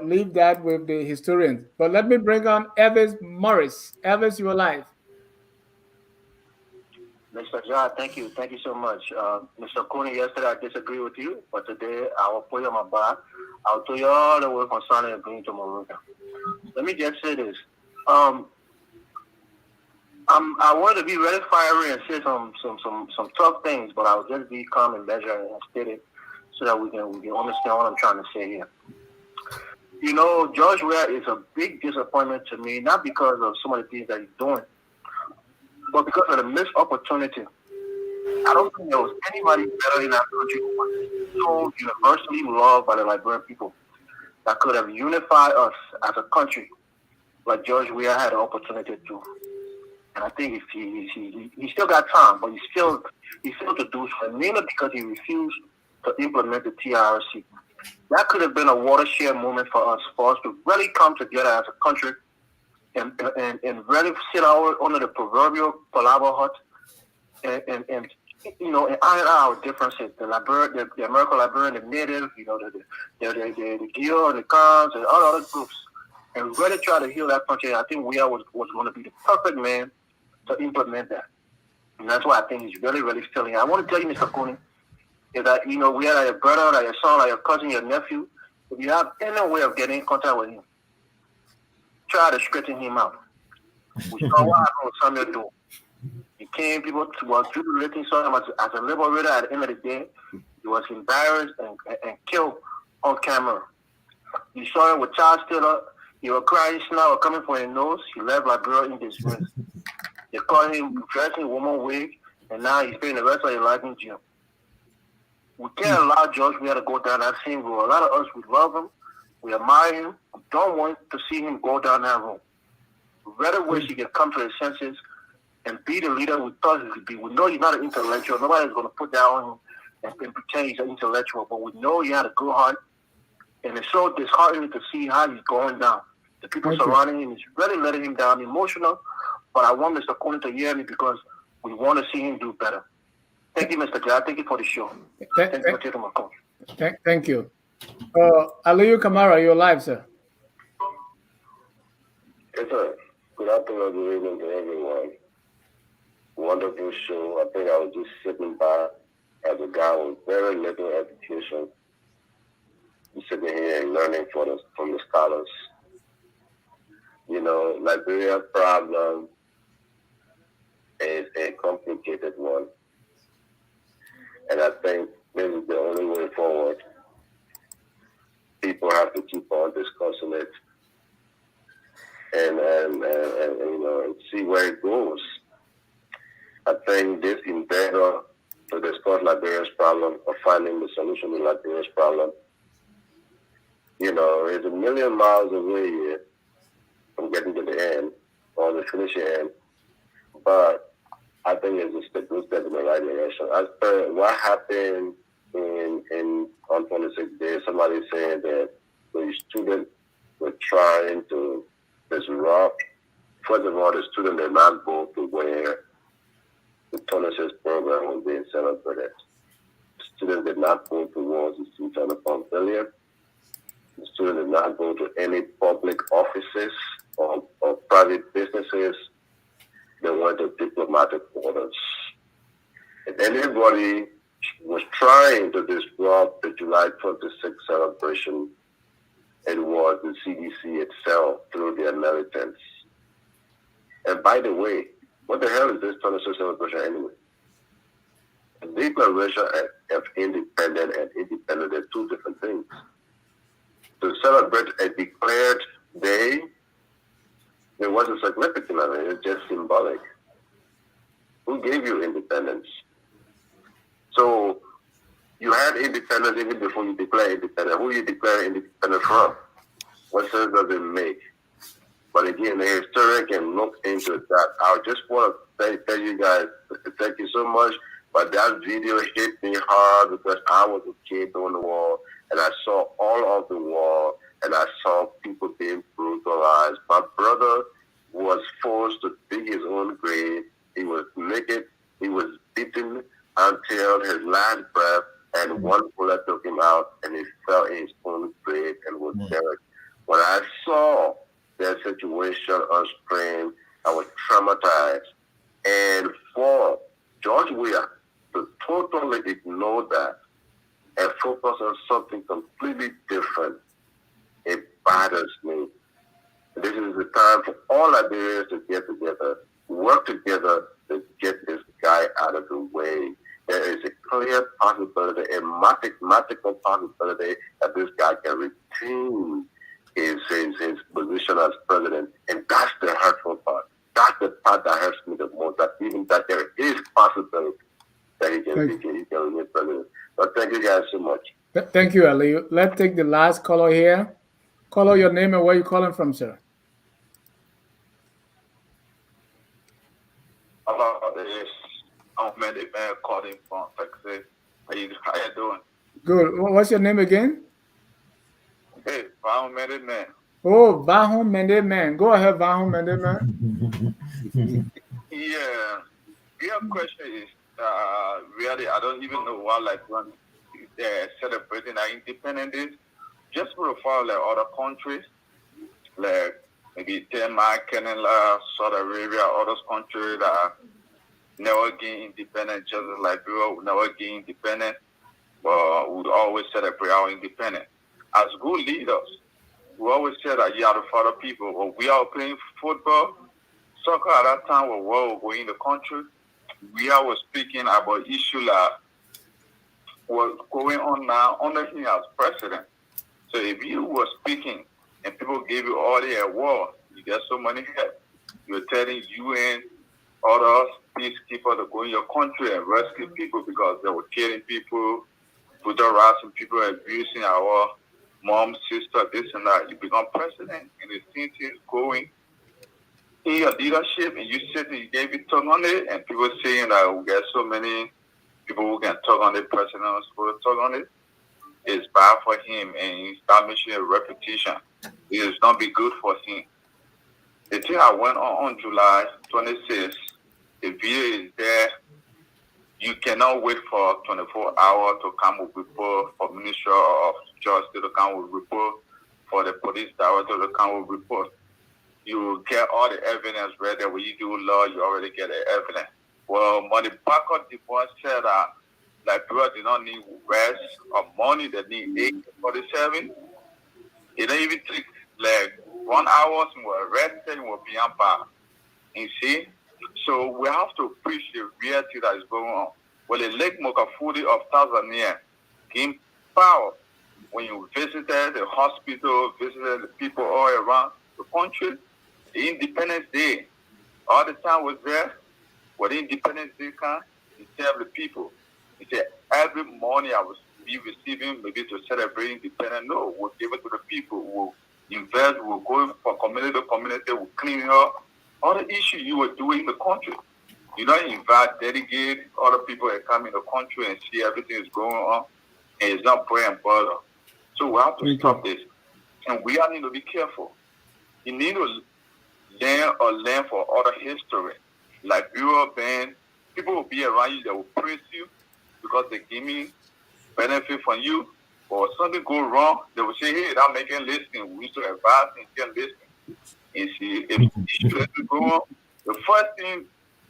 leave that with the historians. But let me bring on Elvis Morris. Elvis, you're live. Mr. John, thank you so much. Mr. Kunney, yesterday I disagree with you, but today I will put you on my back. I'll tell you all the way from Sunday and bring to Morocco. Let me just say this. I want to be really fiery and say some tough things, but I'll just be calm and measured and steady so that we can understand what I'm trying to say here. You know, George Weah is a big disappointment to me, not because of some of the things that he's doing, but because of the missed opportunity. I don't think there was anybody better in our country who was so universally loved by the Liberian people that could have unified us as a country like George Weah had an opportunity to. And I think he still got time, but he failed to do so, mainly because he refused to implement the TRC. That could have been a watershed moment for us to really come together as a country and really sit out under the proverbial palava hut and iron out our differences. The American Liberian, the Native, the Gil and the Khans and all other groups, and really try to heal that country. I think Weah was going to be the perfect man to implement that. And that's why I think he's really, really failing. I want to tell you, Mr. Kunney, is that, you know, we had your brother, or your son, or your cousin, your nephew. If you have any way of getting in contact with him, try to straighten him out. We saw what happened with Samuel Doe. He came, people were tribulating, saw him as a liberator. At the end of the day, he was embarrassed and killed on camera. You saw him with child stealer. He was crying, snot coming for his nose. He left Liberia in disgrace. They called him dressing woman wig, and now he's spending the rest of his life in jail. We can't allow George Weah to go down that same road. A lot of us, we love him, we admire him, we don't want to see him go down that road. We rather wish he could come to his senses and be the leader we thought he could be. We know he's not an intellectual. Nobody's going to put that on him and pretend he's an intellectual, but we know he had a good heart, and it's so disheartening to see how he's going down. The people surrounding him is really letting him down, emotional, but I want Mr. Kunney to hear me because we want to see him do better. Thank you, Mr. Jai. Thank you for the show. Thank you for taking my call. Thank you. Aliyu Kamara, you're live, sir. Yes, sir. Good afternoon, good evening to everyone. Wonderful show. I think I was just sitting by as a guy with very little education, just sitting here and learning from the scholars. You know, Liberia's problem is a complicated one. And I think this is the only way forward. People have to keep on discussing it and you know, and see where it goes. I think this endeavor to discuss Liberia's problem or finding the solution to Liberia's problem, you know, is a million miles away here from getting to the end or the finishing end. But I think it's a good step in the right direction. As per what happened on 26 days, somebody said that the students were trying to disrupt. First of all, the students did not go to where the 26 program was being celebrated. The students did not go towards the streets of the pavilion. The students did not go to any public offices or private businesses. They went to diplomatic quarters. If anybody was trying to disrupt the July 26th celebration, it was the CDC itself through their militants. And by the way, what the hell is this 26th celebration anyway? The Declaration of Independence and independent are two different things. To celebrate a declared day, it wasn't significant of it, it's just symbolic. Who gave you independence? So you had independence even before you declare independence. Who you declare independence from? What sense does it make? But again, the historian can look into that. I just want to tell you guys, thank you so much. But that video hit me hard because I was a kid on the wall and I saw all of the war and I saw people being brutalized. My brother was forced to dig his own grave. He was naked. He was beaten until his last breath, and one bullet took him out, and he fell in his own grave and was buried. When I saw that situation on screen, I was traumatized. And for George Weah to totally ignore that and focus on something completely different, it bothers me. This is the time for all Liberians to get together, work together to get this guy out of the way. There is a clear possibility, a mathematical possibility that this guy can retain his position as president. And that's the hurtful part. That's the part that hurts me the most, that even that there is possibility that he can remain president. But thank you guys so much. Thank you, Ali. Let's take the last caller here. Caller, your name and where you calling from, sir. Hello, this is Ahmed calling from Texas. How you doing? Good. What's your name again? Hey, Bahum Mende Man. Oh, Bahum Mende Man. Go ahead, Bahum Mende Man. Yeah. Real question is, really, I don't even know what like when they're celebrating our independence is. Just for like other countries, like maybe Denmark, Canada, Saudi Arabia, other countries that never gain independence, just like Liberia never gain independence. but we always celebrate our independence. As good leaders, we always say that you are the father people. When we are playing football, soccer at that time when we were going in the country, we are speaking about issues that were going on now under him as president. So if you were speaking and people gave you all the award, you get so many help. You're telling UN, others, peacekeepers to go in your country and rescue people because they were killing people, brutal harassing people, abusing our mom, sister, this and that. You become president and the things is going in your leadership and you said you gave it talk on it and people saying that we get so many people who can talk on the president is supposed to talk on it. It's bad for him and establishing a reputation. It is not be good for him. The thing I went on July 26th, the video is there. You cannot wait for 24 hours to come with report for Ministry of Justice to come with report, for the police director to come with report. You get all the evidence ready. When you do law, you already get the evidence. Well, when the backup divorce said that Liberia did not need rest or money, they need 847. It didn't even take like 1 hour and we're arrested and we're beyond bar. You see? So we have to preach the reality that is going on. Well, the Lake Mokafudi of Tanzania came power when you visited the hospital, visited the people all around the country. The Independence Day, all the time was there. When the Independence Day comes, he tell the people, he said, every morning I will be receiving maybe to celebrate independence. No, we'll give it to the people. We'll invest, we'll go from community to community, we'll clean it up. All the issues you were doing in the country. You don't invite, delegate other people that come in the country and see everything is going on. And it's not bread and butter. So we have to stop this. And we all need to be careful. You need to learn for other history. Like Europe, people will be around you that will praise you because they give me benefit from you. Or something go wrong, they will say, hey, I'm making listening. We used to advise and get listening. And see, if issues go on, the first thing,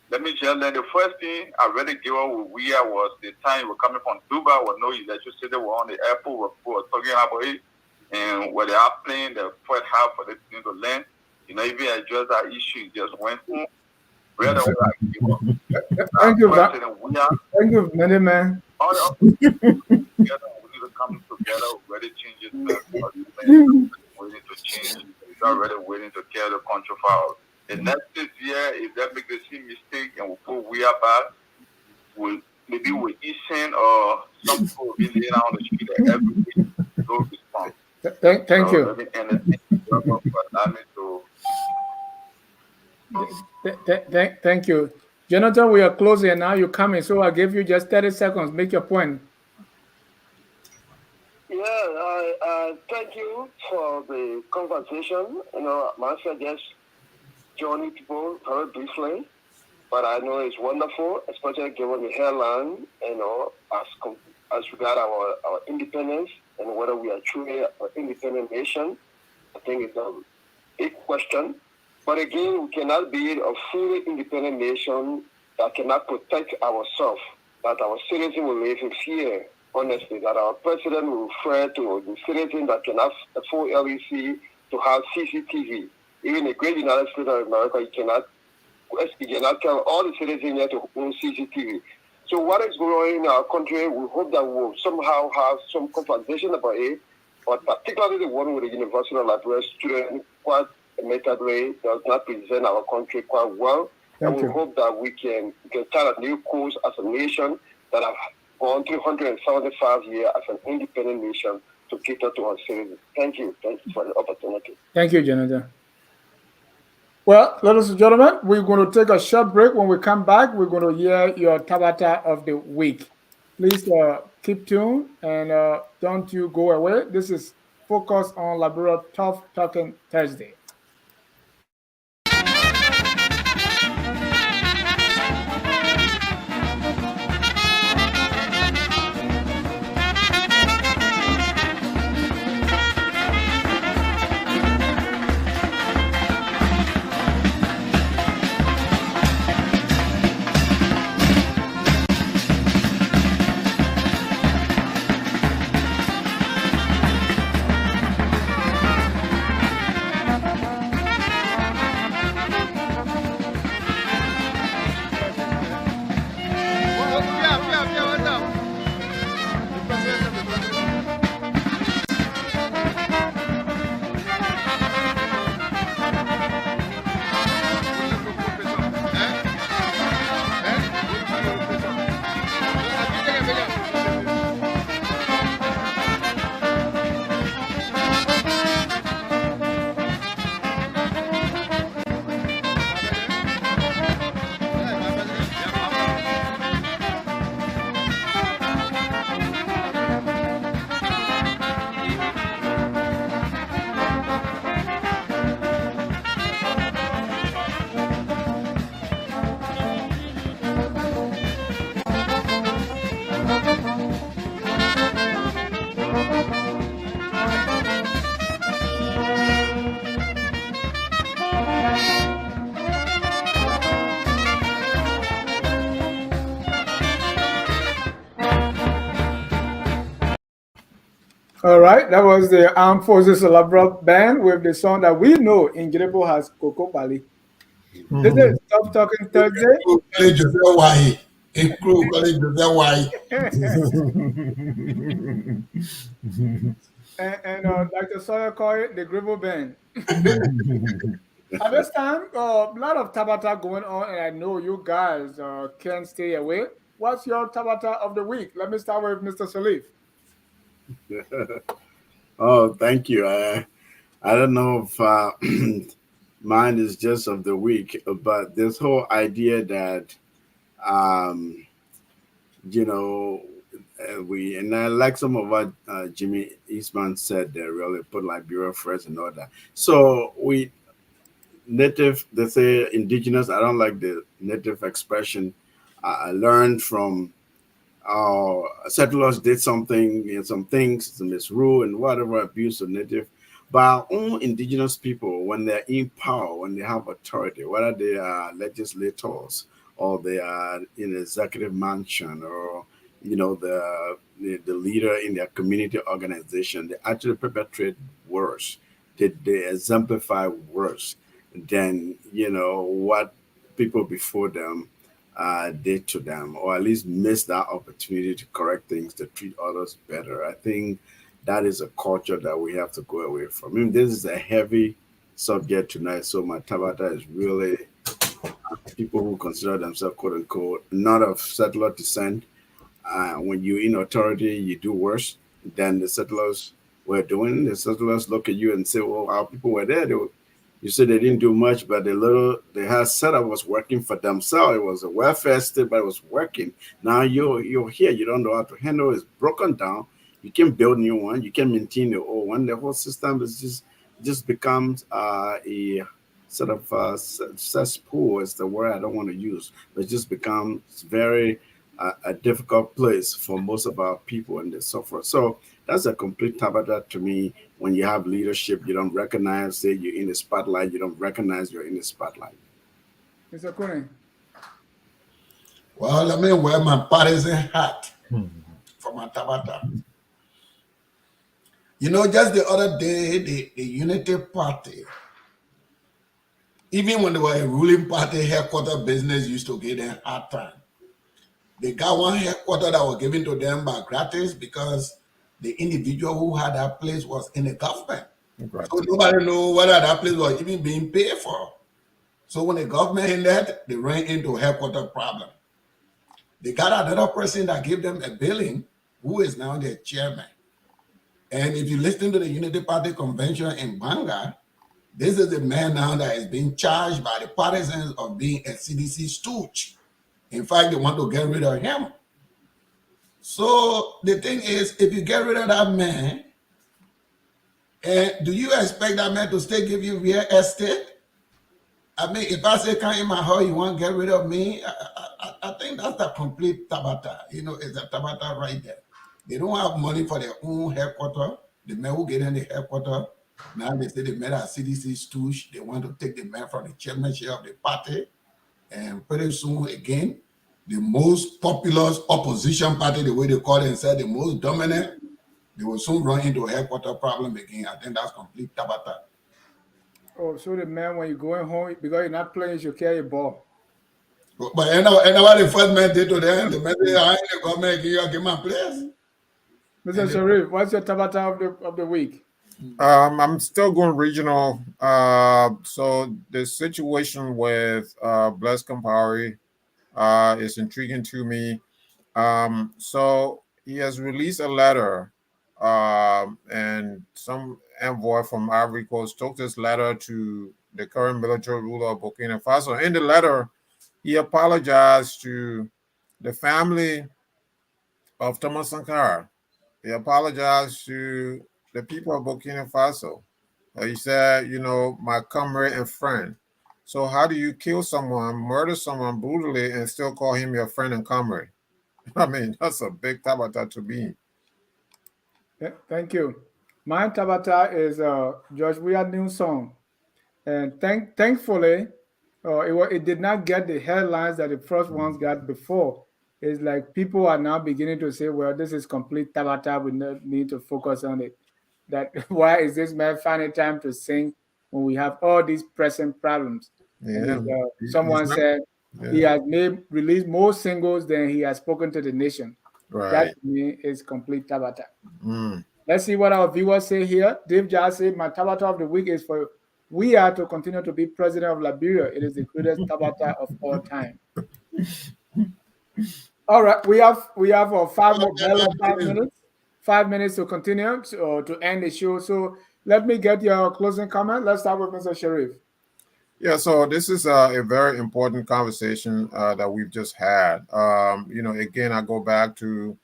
let me tell you, the first thing I really gave up with Yeyia was the time we were coming from Dubai with no electricity. They were on the airport, we were talking about it. And when they are playing the first half for the team to land, you know, even address that issue, just went home. Thank you, thank you, many man. We need to come together, ready to change it. We need to change. We're already waiting to carry the country forward. The next year, if they make the same mistake and we put we are back, maybe we're easing or some people will be laying out on the street every week. No response. Thank you. Thank you. Jonathan, we are closing and now you're coming, so I'll give you just 30 seconds. Make your point. Yeah, thank you for the conversation. You know, my just joining people very briefly, but I know it's wonderful, especially given the headline, you know, as regard our independence and whether we are truly an independent nation. I think it's a big question. But again, we cannot be a fully independent nation that cannot protect ourselves, that our citizens will live in fear, honestly, that our president will refer to the citizen that cannot afford LEC to have CCTV. Even the great United States of America, you cannot tell all the citizens here to own CCTV. So what is going on in our country, we hope that we'll somehow have some conversation about it, but particularly the one with the University of Liberia student, quite admittedly, does not present our country quite well. And we hope that we can start a new course as a nation that have gone 375 years as an independent nation to cater to our citizens. Thank you. Thank you for the opportunity. Thank you, Jonathan. Well, ladies and gentlemen, we're going to take a short break. When we come back, we're going to hear your Tabata of the week. Please keep tuned and don't you go away. This is Focus on Liberia Tough Talking Thursday. All right, that was the Armed Forces Celebral Band with the song that we know Incredible has Coco Pali. This is Stop Talking Thursday. College Joseph Wahi. Include College Joseph Wahi. and Dr. Sawyer called it the Gribble Band. At this time, a lot of Tabata going on, and I know you guys can't stay away. What's your Tabata of the week? Let me start with Mr. Sirleaf. Oh, thank you. I don't know if mine is just of the week, but this whole idea that, um, you know, we and I like some of what Jimmy Eastman said. They really put Liberia first and all that. So we native, they say indigenous. I don't like the native expression. I learned from settlers did something, some things, some misrule and whatever abuse of native. But our own indigenous people, when they're in power, when they have authority, whether they are legislators or they are in executive mansion or the leader in their community organization, they actually perpetrate worse. They exemplify worse than what people before them did to them, or at least miss that opportunity to correct things, to treat others better. I think that is a culture that we have to go away from. I mean, this is a heavy subject tonight, so my tabata is really people who consider themselves, quote unquote, not of settler descent. When you're in authority, you do worse than the settlers were doing. The settlers look at you and say, well, our people were there. You said they didn't do much, but the little they had set up was working for themselves. It was a welfare state, but it was working. Now you're here. You don't know how to handle it. It's broken down. You can build new one. You can maintain the old one. The whole system is just becomes a sort of cesspool is the word I don't want to use. But it just becomes very a difficult place for most of our people and they suffer. So that's a complete tabata to me. When you have leadership, you don't recognize that you're in the spotlight. You don't recognize you're in the spotlight. Mr. Kunney. Well, let me wear my partisan hat for my tabata. Just the other day, the Unity Party, even when they were a ruling party, headquarter business used to give them hard time. They got one headquarter that was given to them by gratis because the individual who had that place was in the government. Right. So nobody knew whether that place was even being paid for. So when the government ended, they ran into a headquarter problem. They got another person that gave them a billing, who is now their chairman. And if you listen to the Unity Party convention in Banga, this is the man now that is being charged by the partisans of being a CDC stooge. In fact, they want to get rid of him. So the thing is, if you get rid of that man, do you expect that man to still give you real estate? I mean, if I say, come in my house, you want to get rid of me? I think that's the complete tabata. It's a tabata right there. They don't have money for their own headquarters. The man who get in the headquarters, now they say the man at CDC stooge. They want to take the man from the chairmanship of the party. And pretty soon, again, the most populous opposition party, the way they call it, and said the most dominant, they will soon run into a headquarter problem again. I think that's complete tabata. Oh, so the man, when you're going home, because you're not playing, you carry a ball. But you know what the first man did to them? The man said, I ain't the government, give my place. Mr. Sherif, what's your tabata of the week? I'm still going regional. So the situation with Blaise Compaoré is intriguing to me. So he has released a letter, and some envoy from Ivory Coast took this letter to the current military ruler of Burkina Faso. In the letter, he apologized to the family of Thomas Sankara. He apologized to the people of Burkina Faso. He said, my comrade and friend. So how do you kill someone, murder someone brutally, and still call him your friend and comrade? I mean, that's a big tabata to be. Yeah, thank you. My tabata is George Weah new song. And thankfully, it did not get the headlines that the first ones got before. It's like people are now beginning to say, well, this is complete tabata. We need to focus on it. That why is this man finding time to sing when we have all these pressing problems? Yeah. And someone not- said he yeah. has released more singles than he has spoken to the nation. Right. That to me is complete tabata. Mm. Let's see what our viewers say here. Dave Jar said, my tabata of the week is for we are to continue to be president of Liberia. It is the greatest tabata of all time. All right, we have 5 minutes. 5 minutes to continue to end the show. So let me get your closing comment. Let's start with Mr. Sherif. Yeah, so this is a very important conversation that we've just had. Again, I go back to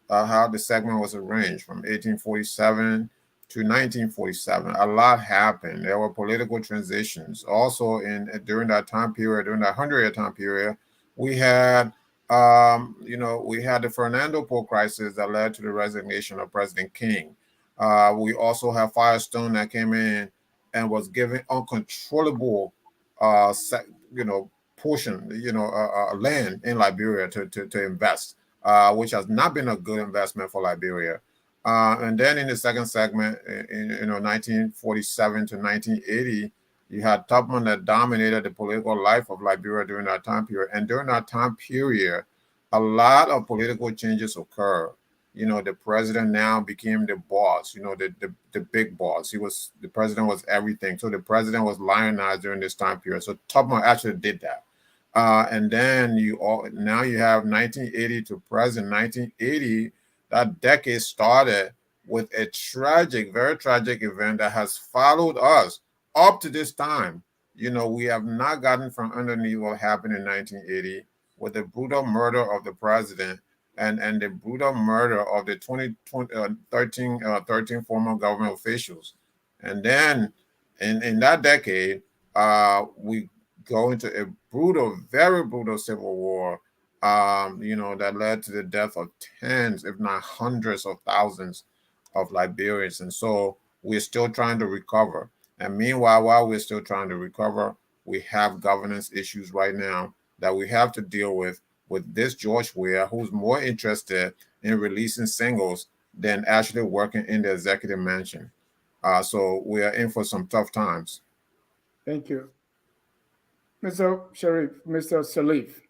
how the segment was arranged from 1847 to 1947. A lot happened. There were political transitions. Also, during that time period, during that 100-year time period, we had the Fernando Po crisis that led to the resignation of President King. We also have Firestone that came in and was given uncontrollable portion, land in Liberia to invest, which has not been a good investment for Liberia. And then in the second segment, in 1947 to 1980, you had Tubman that dominated the political life of Liberia during that time period. And during that time period, a lot of political changes occurred. The president now became the boss, the big boss. The president was everything. So the president was lionized during this time period. So Tubman actually did that. And then now you have 1980 to present. 1980, that decade started with a tragic, very tragic event that has followed us up to this time. We have not gotten from underneath what happened in 1980 with the brutal murder of the president and the brutal murder of the 13 former government officials. And then in that decade, we go into a brutal, very brutal civil war, that led to the death of tens, if not hundreds of thousands of Liberians. And so we're still trying to recover. And meanwhile, while we're still trying to recover, we have governance issues right now that we have to deal with this George Weah, who's more interested in releasing singles than actually working in the executive mansion. So we are in for some tough times. Thank you. Mr. Sherif, Mr. Sirleaf.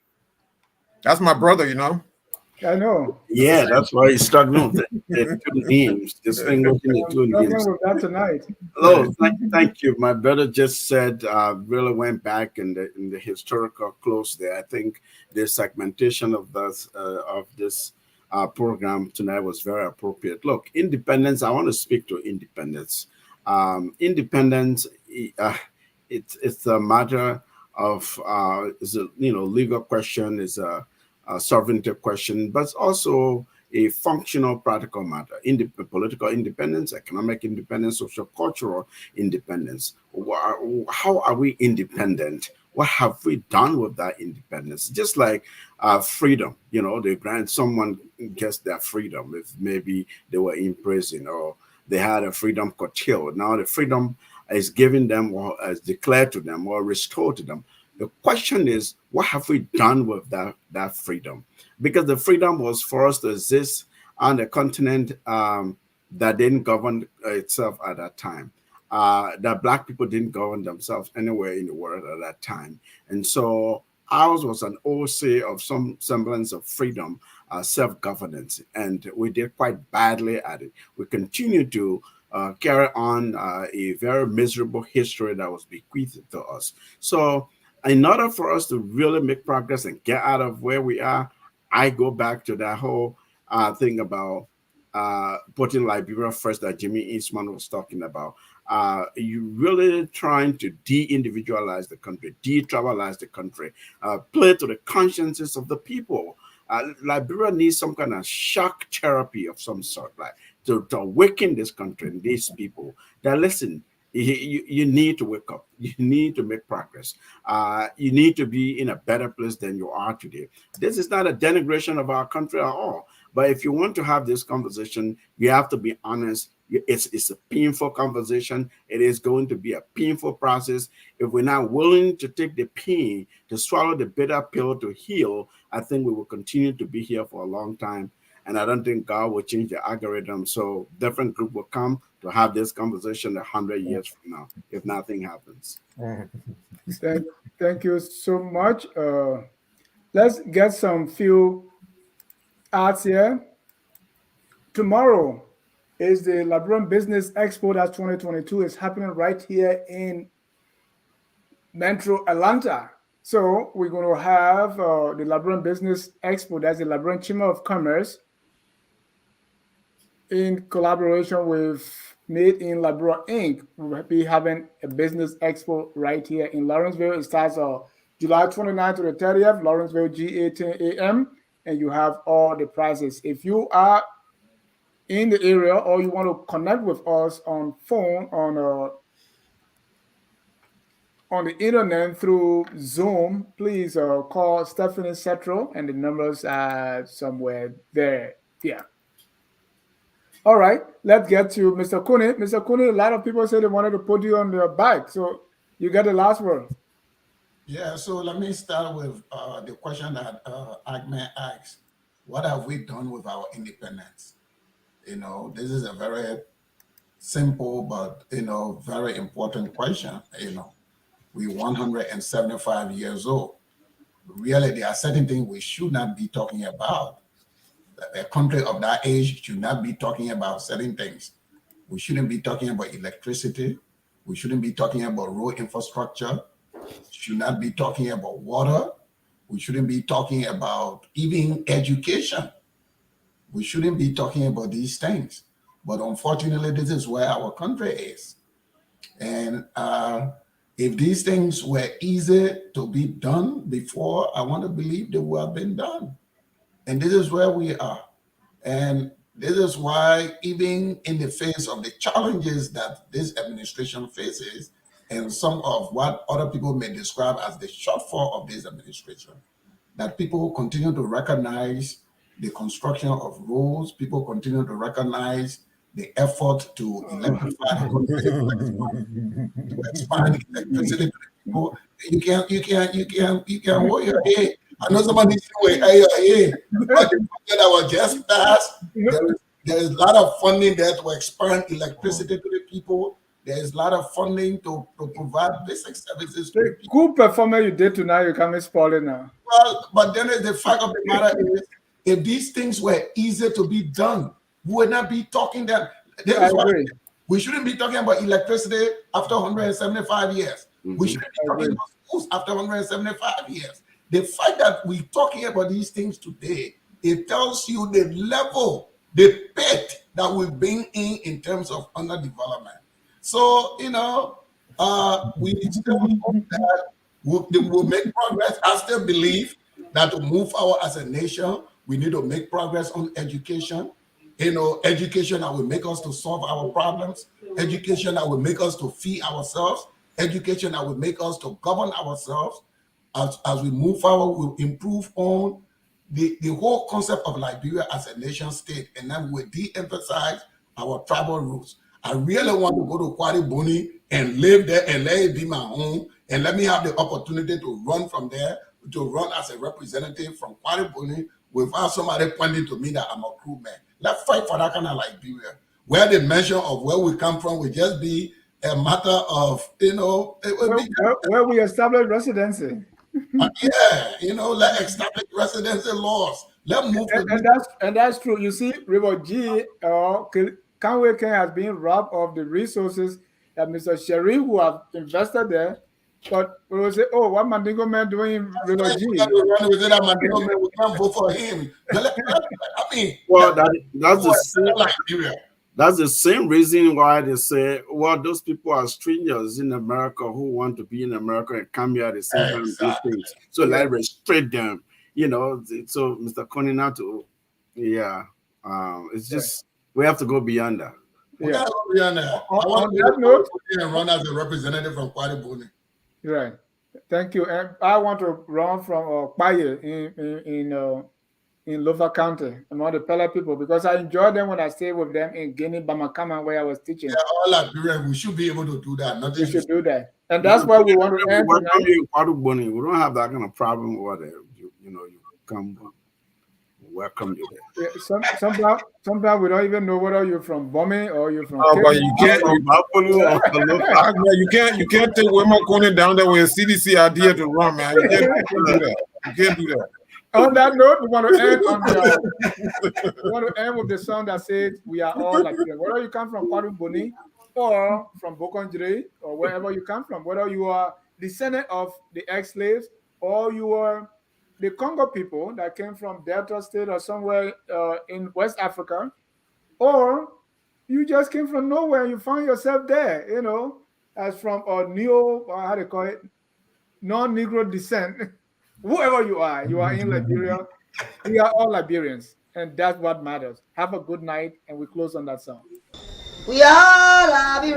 That's my brother, I know. Yeah, that's why he's struggling with the two names. Distinguishing the two names. With that tonight. Oh, thank you. My brother just said, really went back in the historical close there. I think the segmentation of this program tonight was very appropriate. Look, independence. I want to speak to independence. Independence. It's a matter of is a legal question, is a sovereignty question, but it's also a functional, practical matter. Political independence, economic independence, social cultural independence. How are we independent? What have we done with that independence? Just like freedom, they grant someone gets their freedom if maybe they were in prison or they had a freedom curtailed. Now the freedom is given them or is declared to them or restored to them. The question is, what have we done with that freedom? Because the freedom was for us to exist on a continent that didn't govern itself at that time. That Black people didn't govern themselves anywhere in the world at that time. And so ours was an OC of some semblance of freedom, self-governance, and we did quite badly at it. We continue to carry on a very miserable history that was bequeathed to us. So in order for us to really make progress and get out of where we are, I go back to that whole thing about putting Liberia first that Jimmy Eastman was talking about. You really trying to de-individualize the country, de-tribalize the country, play to the consciences of the people. Liberia needs some kind of shock therapy of some sort, like to awaken this country and these people that listen. You need to wake up. You need to make progress. You need to be in a better place than you are today. This is not a denigration of our country at all. But if you want to have this conversation, you have to be honest It's a painful conversation. It is going to be a painful process. If we're not willing to take the pain, to swallow the bitter pill to heal, I think we will continue to be here for a long time. And I don't think God will change the algorithm. So different group will come to have this conversation 100 years from now, if nothing happens. Thank you so much. Let's get some few ads here. Tomorrow is the Liberian Business Expo. That's 2022. It's happening right here in Metro Atlanta. So we're going to have the Liberian Business Expo. That's the Liberian Chamber of Commerce in collaboration with Made in Liberia Inc. We'll be having a business expo right here in Lawrenceville. It starts July 29th to the 30th, Lawrenceville, GA 10 a.m. And you have all the prices. If you are in the area or you want to connect with us on phone, on the internet through Zoom, please call Stephanie Cetro, and the numbers are somewhere there. Yeah. All right, let's get to Mr. Kunney. Mr. Kunney, a lot of people say they wanted to put you on their bike, so you get the last word. Yeah, so let me start with the question that Ahmed asked. What have we done with our independence? This is a very simple but, very important question. We're 175 years old. Really, there are certain things we should not be talking about. A country of that age should not be talking about certain things. We shouldn't be talking about electricity. We shouldn't be talking about road infrastructure. Should not be talking about water. We shouldn't be talking about even education. We shouldn't be talking about these things. But unfortunately, this is where our country is. And if these things were easy to be done before, I want to believe they would have been done. And this is where we are. And this is why, even in the face of the challenges that this administration faces, and some of what other people may describe as the shortfall of this administration, that people continue to recognize the construction of roads, people continue to recognize the effort to electrify the country, to expand electricity to the people. You can't hold your head. I know somebody say, hey, but the budget that was just passed, there is a lot of funding there to expand electricity to the people. There is a lot of funding to provide basic services to the people. Good performance you did tonight, you can't spoil it now. Well, but then the fact of the matter is, if these things were easy to be done, we would not be talking that. We shouldn't be talking about electricity after 175 years. We shouldn't be talking about schools after 175 years. The fact that we're talking about these things today, it tells you the level, the pit that we've been in terms of underdevelopment. So, we still hope that we'll make progress. I still believe that to move forward as a nation, we need to make progress on education. Education that will make us to solve our problems, education that will make us to feed ourselves, education that will make us to govern ourselves. As we move forward, we'll improve on the whole concept of Liberia as a nation state, and then we'll de-emphasize our tribal roots. I really want to go to Kwaribuni and live there and let it be my home, and let me have the opportunity to run from there, to run as a representative from Kwaribuni without somebody pointing to me that I'm a crew man. Let's fight for that kind of Liberia, where the measure of where we come from will just be a matter of, it will be where we establish residency. Let establish residency laws. Let move. And that's true. You see, River G Conway King has been robbed of the resources that Mr. Sherif, who have invested there. But we will say, oh, what Mandingo man doing River G? We can't vote for him. Well, that's the same reason why they say, well, those people are strangers in America who want to be in America and come here at the same time and do things. So let's restrict them. So Mr. Kunney, it's just, we have to go beyond that. We got to go beyond that. I want to run as a representative from Kwaribuni. Right. Thank you. And I want to run from Paye in Lofa County among the Pele people because I enjoyed them when I stayed with them in Guinea, Bamakama, where I was teaching. They're all Liberian. We should be able to do that. We should do that. And that's why we want to end tonight. We don't have that kind of problem where you come, welcome you there. Yeah, sometimes we don't even know whether you're from Bome or you're from. But you can't take Wilmot Kunney down there with a CDC idea to run, man. You can't do that. You can't do that. On that note, we want to end with the song that says we are all like here. Whether you come from Kwadu Boni or from Bokonjire or wherever you come from, whether you are descendant of the ex-slaves or you are the Congo people that came from Delta State or somewhere in West Africa, or you just came from nowhere and you found yourself there, as from a non-Negro descent. Whoever you are in Liberia, we are all Liberians, and that's what matters. Have a good night, and we close on that song. We are Liberians.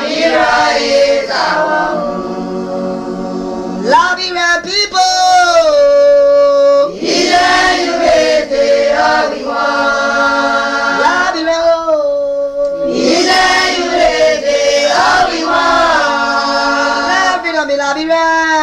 Liberia is our home. Liberian people. Liberia.